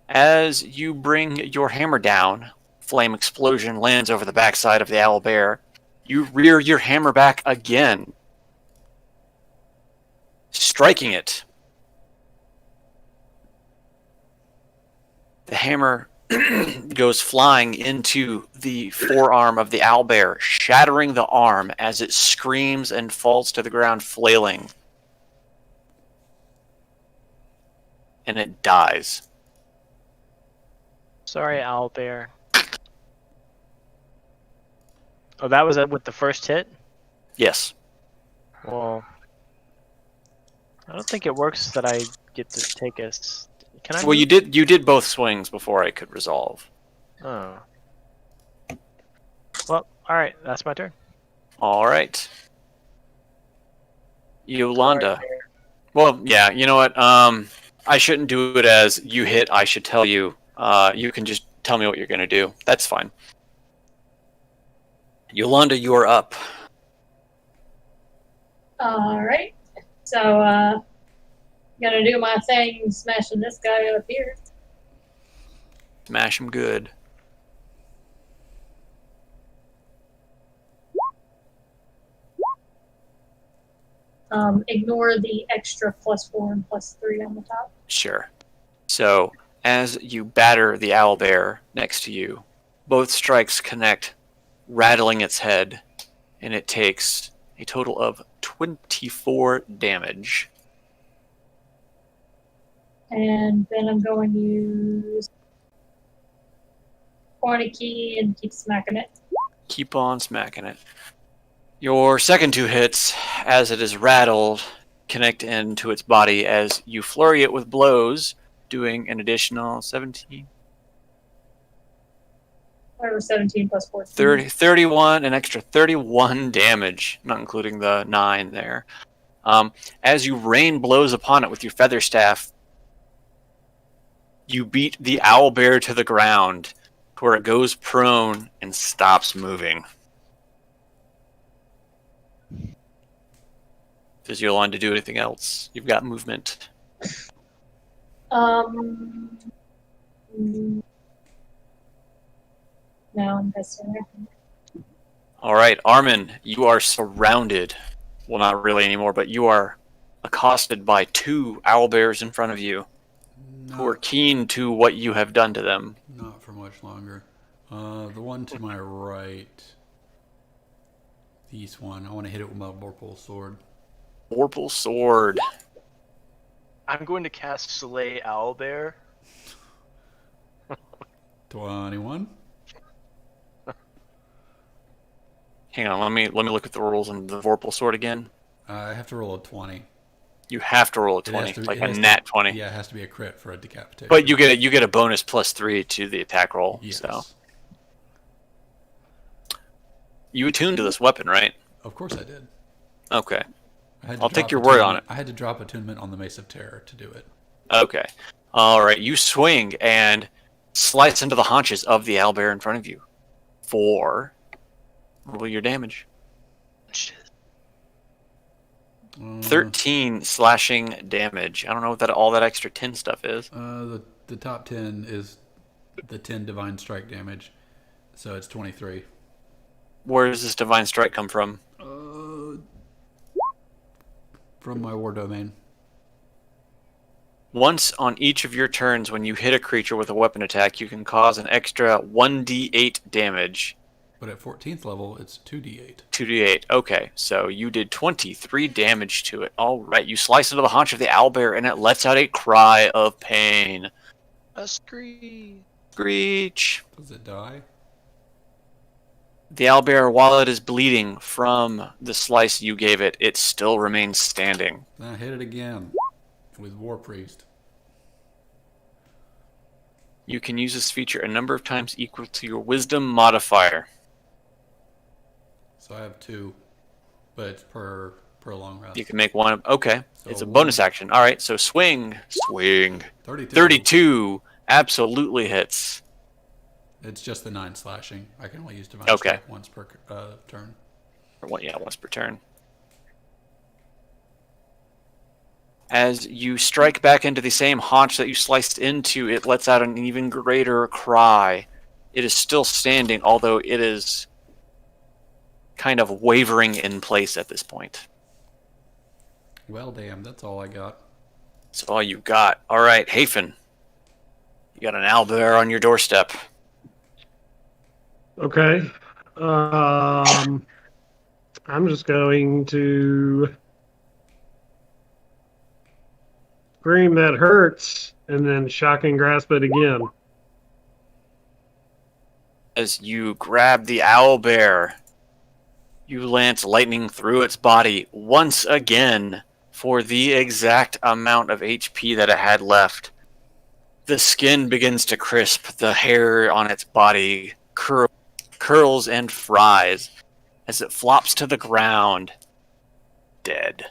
As you bring your hammer down, flame explosion lands over the backside of the owlbear. You rear your hammer back again, striking it. The hammer goes flying into the forearm of the owlbear, shattering the arm as it screams and falls to the ground, flailing. And it dies. Sorry, owlbear. Oh, that was it with the first hit? Yes. Well, I don't think it works that I get to take us. Can I? Well, move? you did both swings before I could resolve. Oh. Well, all right. That's my turn. All right. Yolanda. Well, yeah, you know what? I shouldn't do it as you hit, I should tell you. You can just tell me what you're going to do. That's fine. Yolanda, you are up. All right. So, gonna do my thing, smashing this guy up here. Smash him good. Ignore the extra +4 and +3 on the top. Sure. So, as you batter the owlbear next to you, both strikes connect, rattling its head, and it takes a total of 24 damage. And then I'm going to use Quantity Key and keep smacking it. Keep on smacking it. Your second two hits, as it is rattled, connect into its body as you flurry it with blows, doing an additional 17, Or 17 plus 14. 31, an extra 31 damage, not including the 9 there. As you rain blows upon it with your feather staff, you beat the owlbear to the ground, to where it goes prone and stops moving. Does Yolanda do anything else? You've got movement. No, I'm guessing. All right, Armin, you are surrounded. Well, not really anymore, but you are accosted by 2 owlbears in front of you who are Not, keen to what you have done to them. not for much longer. The one to my right, the east one, I want to hit it with my Vorpal sword. Vorpal sword. I'm going to cast Slay Owlbear. 21. Hang on, let me look at the rules on the Vorpal sword again. I have to roll a 20. You have to roll a It has 20, to- like it a has to- nat 20. Yeah, it has to be a crit for a decapitation. But you get a bonus +3 to the attack roll. Yes. So you attuned to this weapon, right? Of course I did. Okay. I had to I'll take drop your word on attunement- I had to drop attunement on the Mace of Terror to do it. Okay. All right. You swing and slice into the haunches of the owlbear in front of you. 4. Roll your damage. 13 slashing damage. I don't know what all that extra 10 stuff is. The top 10 is the 10 divine strike damage, so it's 23. Where does this divine strike come from? From my war domain. Once on each of your turns, when you hit a creature with a weapon attack, you can cause an extra 1d8 damage. But at 14th level, it's 2d8. 2d8. Okay, so you did 23 damage to it. All right, you slice into the haunch of the owlbear, and it lets out a cry of pain. A scream. Screech. Does it die? The owlbear, while it is bleeding from the slice you gave it, it still remains standing. Then I hit it again with War Priest. You can use this feature a number of times equal to your wisdom modifier. So I have 2, but it's per long rest. You can make one. Okay, So it's a bonus action. All right, so swing. 32. 32 absolutely hits. It's just the 9 slashing. I can only use divine Okay. strike once per turn. Or once per turn. As you strike back into the same haunch that you sliced into, it lets out an even greater cry. It is still standing, although it is kind of wavering in place at this point. Well, damn, that's all I got. That's all you got. All right, Hafen. You got an owlbear on your doorstep. Okay. I'm just going to scream that hurts and then shocking grasp it again. As you grab the owlbear, you lance lightning through its body once again, for the exact amount of HP that it had left. The skin begins to crisp, the hair on its body curls and fries as it flops to the ground, dead.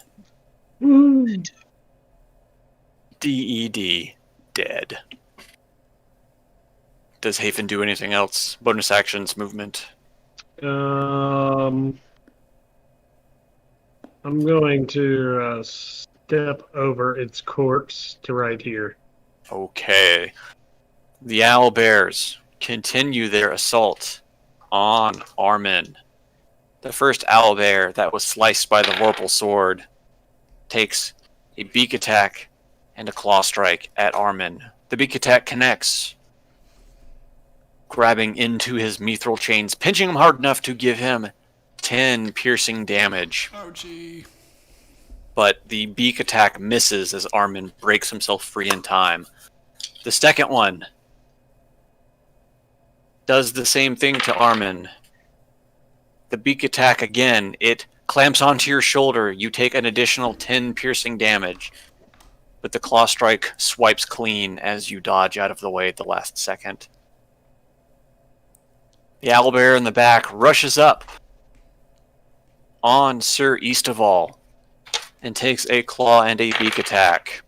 DED, dead. Does Hafen do anything else? Bonus actions, movement. I'm going to step over its corpse to right here. Okay. The owlbears continue their assault on Armin. The first owlbear that was sliced by the Vorpal sword takes a beak attack and a claw strike at Armin. The beak attack connects, grabbing into his mithril chains, pinching him hard enough to give him 10 piercing damage. Ouchie. But the beak attack misses as Armin breaks himself free in time. The second one does the same thing to Armin. The beak attack again, it clamps onto your shoulder. You take an additional 10 piercing damage. But the claw strike swipes clean as you dodge out of the way at the last second. The owlbear in the back rushes up on Sir Eastaval and takes a claw and a beak attack.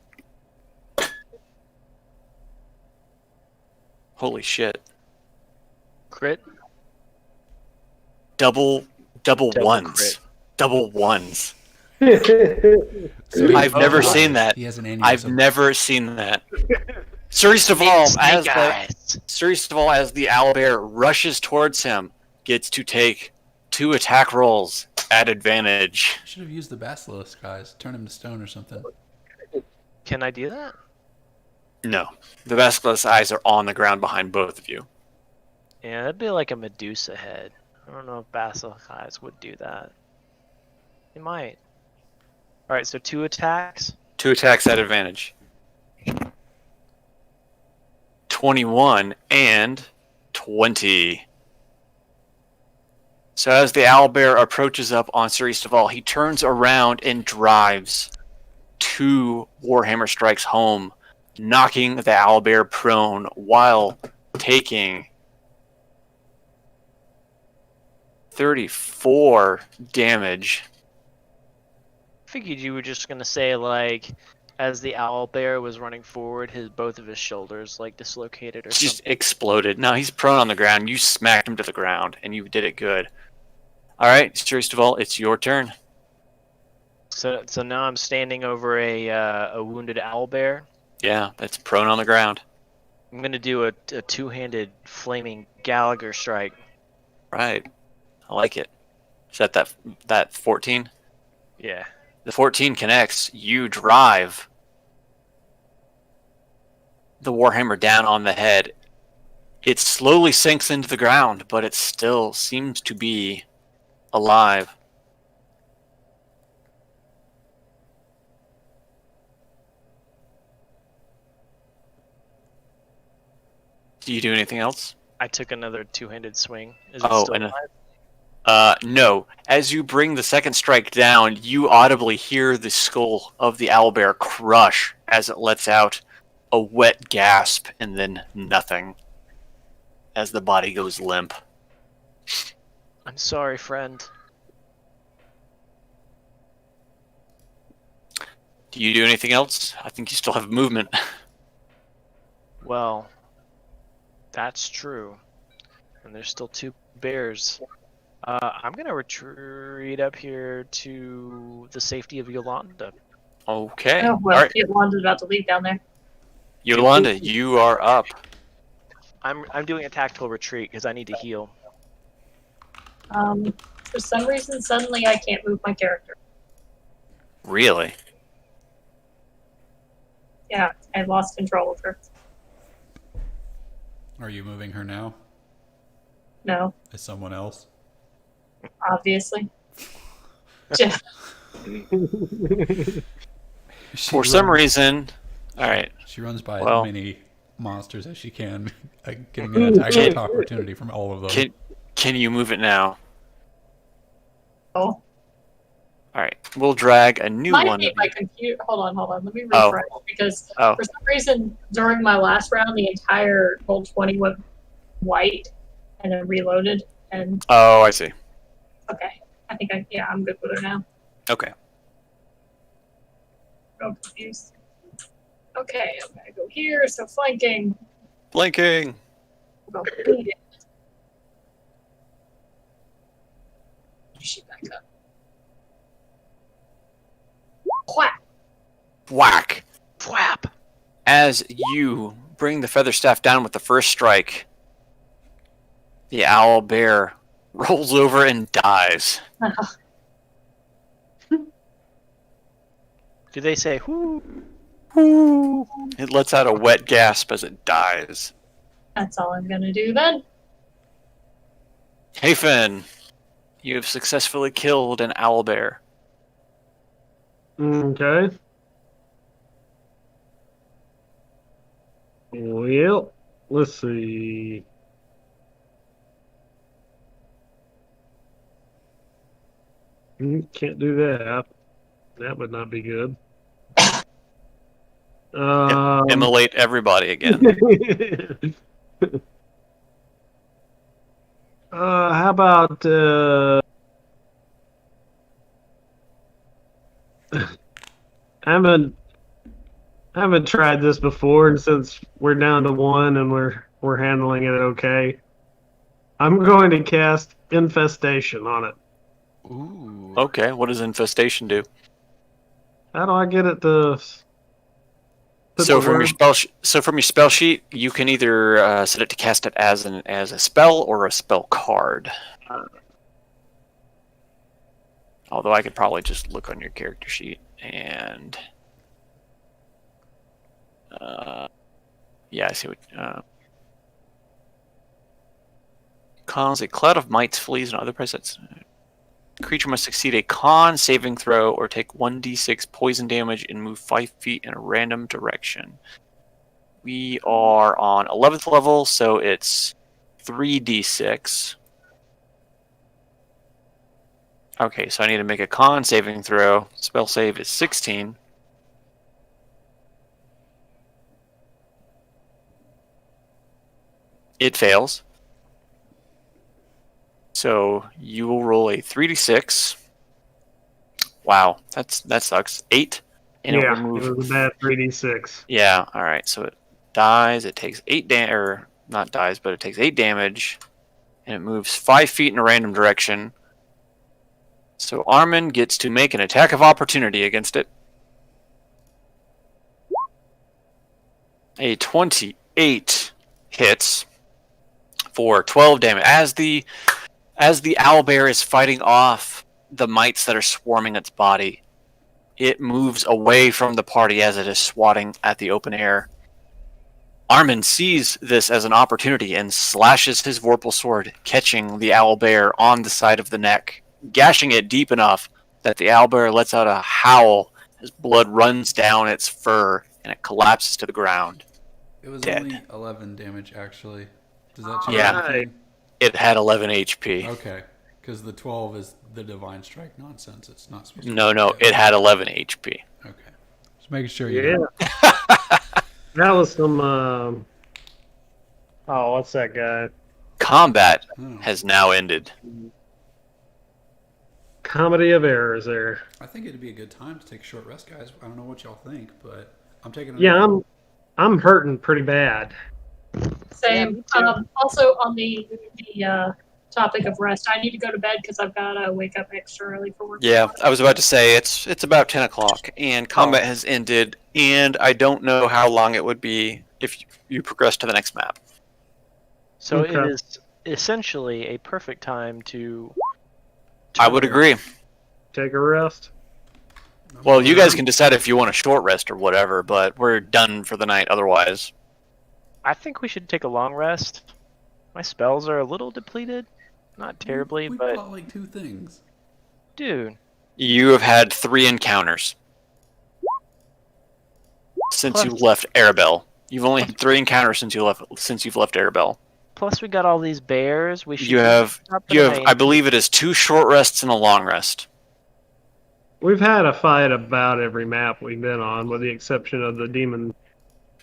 Holy shit. Crit. Double Double ones. crit. Double ones. So I've never seen that. He has an aneurysm. I've never seen that. Sir Eastaval, as the owlbear rushes towards him, gets to take 2 attack rolls at advantage. Should have used the basilisk, guys. Turn him to stone or something. Can I do that? No. The basilisk eyes are on the ground behind both of you. Yeah, that'd be like a Medusa head. I don't know if Basilisk Eyes would do that. They might. Alright, so 2 attacks. 2 attacks at advantage. 21 and 20. So as the owlbear approaches up on Sir Eastaval, he turns around and drives 2 Warhammer strikes home, knocking the owlbear prone while taking 34 damage. I figured you were just gonna say, like, as the owlbear was running forward, both of his shoulders like dislocated or Just something. exploded. No, he's prone on the ground. You smacked him to the ground, and you did it good. All right, Sir Eastaval, it's your turn. So now I'm standing over a wounded owlbear. Yeah, that's prone on the ground. I'm gonna do a 2-handed flaming Gallagher strike. Right. I like it. Is that 14? Yeah. The 14 connects. You drive the Warhammer down on the head. It slowly sinks into the ground, but it still seems to be alive. Do you do anything else? I took another 2-handed swing. Is it Oh, still and alive? no. As you bring the second strike down, you audibly hear the skull of the owlbear crush as it lets out a wet gasp and then nothing as the body goes limp. I'm sorry, friend. Do you do anything else? I think you still have movement. Well, that's true. And there's still 2 bears. I'm gonna retreat up here to the safety of Yolanda. Okay. Oh, well, All right. Yolanda's about to leave down there. Yolanda, you are up. I'm doing a tactical retreat because I need to heal. For some reason, suddenly I can't move my character. Really? Yeah, I lost control of her. Are you moving her now? No, As someone else? obviously. Just, For some reason... Alright. She runs by Well- as many monsters as she can, getting an attack opportunity from all of them. Can you move it now? oh, Alright. We'll drag a new Might one. be my computer. Hold on. Let me Oh. refresh because Oh. for some reason during my last round the entire roll 20 went white and then reloaded. And Oh, I see. okay, I'm good with her now. Okay. I'm confused. Okay, I'm gonna go here. So flanking. Blinking. We'll go beat it. She back up. Whack. Whack. Flap. As you bring the feather staff down with the first strike, the owl bear rolls over and dies. Do they say whoo? It lets out a wet gasp as it dies. That's all I'm gonna do then. Hey Finn, you have successfully killed an owl bear. Okay. Well, let's see. Can't do that. That would not be good. Immolate everybody again. How about I haven't tried this before, and since we're down to one and we're handling it okay, I'm going to cast Infestation on it. Ooh. Okay, what does infestation do? How do I get it to? So from your spell sheet, you can either set it to cast it as a spell or a spell card. Although I could probably just look on your character sheet and yeah, I see what. Cause a cloud of mites, fleas, and other presets. Creature must succeed a con saving throw or take 1d6 poison damage and move 5 feet in a random direction. We are on 11th level, so it's 3d6. Okay, so I need to make a con saving throw. Spell save is 16. It fails. So you will roll a 3d6. Wow, that sucks. 8, and it will It remove. was a bad 3d6. Yeah, all right. So it dies. It takes 8 or not dies, but it takes 8 damage, and it moves 5 feet in a random direction. So Armin gets to make an attack of opportunity against it. A 28 hits for 12 damage. As the owlbear is fighting off the mites that are swarming its body, it moves away from the party as it is swatting at the open air. Armin sees this as an opportunity and slashes his Vorpal sword, catching the owlbear on the side of the neck, gashing it deep enough that the owlbear lets out a howl as blood runs down its fur and it collapses to the ground. It was Dead. only 11 damage, actually. Does that change Yeah. anything? It had 11 HP. Okay, because the 12 is the divine strike nonsense. It's not supposed to. No, it had 11 HP. Okay, just making sure you. Yeah. know. That was some. Oh, what's that guy? Combat Oh, has now ended. Comedy of errors there. I think it'd be a good time to take a short rest, guys. I don't know what y'all think, but I'm taking. Yeah, I'm hurting pretty bad. Same. Also on the topic of rest, I need to go to bed because I've got to wake up extra early for work. Yeah, I was about to say it's about 10 o'clock and combat has ended, and I don't know how long it would be if you progress to the next map. So Okay. it is essentially a perfect time to. I would agree. Take a rest. Well, you guys can decide if you want a short rest or whatever, but we're done for the night otherwise. I think we should take a long rest. My spells are a little depleted. Not terribly, we but bought like 2 things. dude. You have had 3 encounters since you left Arabelle. You've only had 3 encounters since you've left Arabelle. Plus we got all these bears. We should You have stop for you the have night. I believe it is 2 short rests and a long rest. We've had a fight about every map we've been on, with the exception of the demon.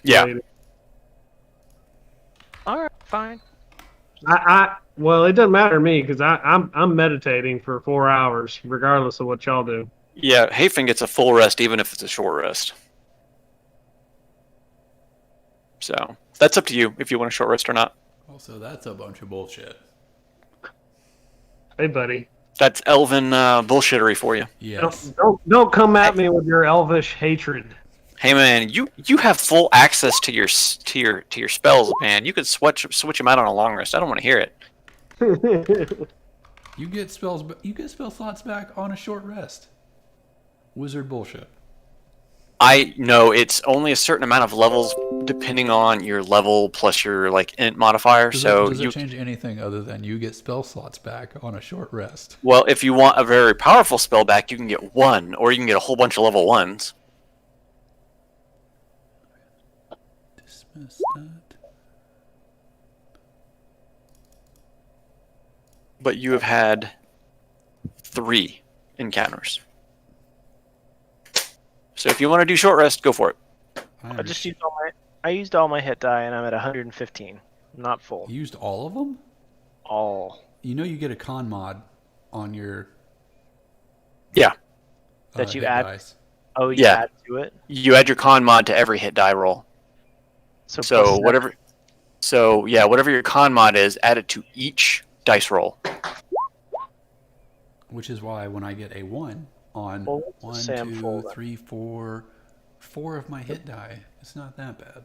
Yeah. lady. All right, fine. Well, it doesn't matter to me because I'm meditating for 4 hours, regardless of what y'all do. Yeah, Hafen gets a full rest even if it's a short rest. So that's up to you if you want a short rest or not. Also, that's a bunch of bullshit. Hey, buddy, That's elven bullshittery for you. Yes. don't come at me with your elvish hatred. Hey man, you have full access to your spells, man. You could switch them out on a long rest. I don't want to hear it. You get spell slots back on a short rest. Wizard bullshit. I know it's only a certain amount of levels depending on your level plus your like int modifier. Does You it change anything other than you get spell slots back on a short rest? well, if you want a very powerful spell back, you can get one, or you can get a whole bunch of level ones. Dismiss that. But you have had 3 encounters. So if you want to do short rest, go for it. I used all my hit die, and I'm at 115. Not full. You used all of them? All. You know you get a con mod on your Yeah, That you hit add- dice. Oh, you Yeah. add to it. you add your con mod to every hit die roll. So So whatever your con mod is, add it to each dice roll. Which is why when I get a 1 on Well, let's 1, just say I'm 2, full then. 3, 4, 4 of my hit die, it's not that bad.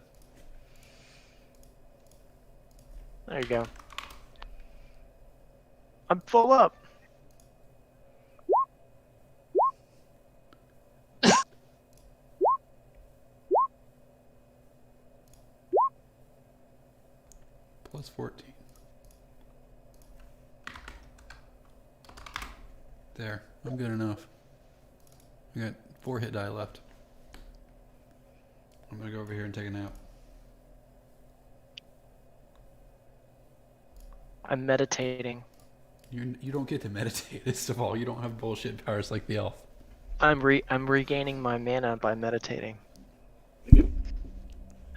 There you go. I'm full up. Plus 14. There, I'm good enough. I got 4 hit die left. I'm gonna go over here and take a nap. I'm meditating. You don't get to meditate. First of all, you don't have bullshit powers like the elf. I'm regaining my mana by meditating.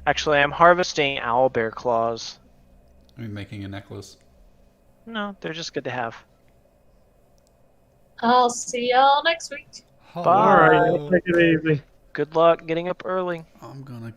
Actually, I'm harvesting owlbear claws. I'm making a necklace. No, they're just good to have. I'll see y'all next week. All right, Hello. take it easy. Good luck getting up early. I'm gonna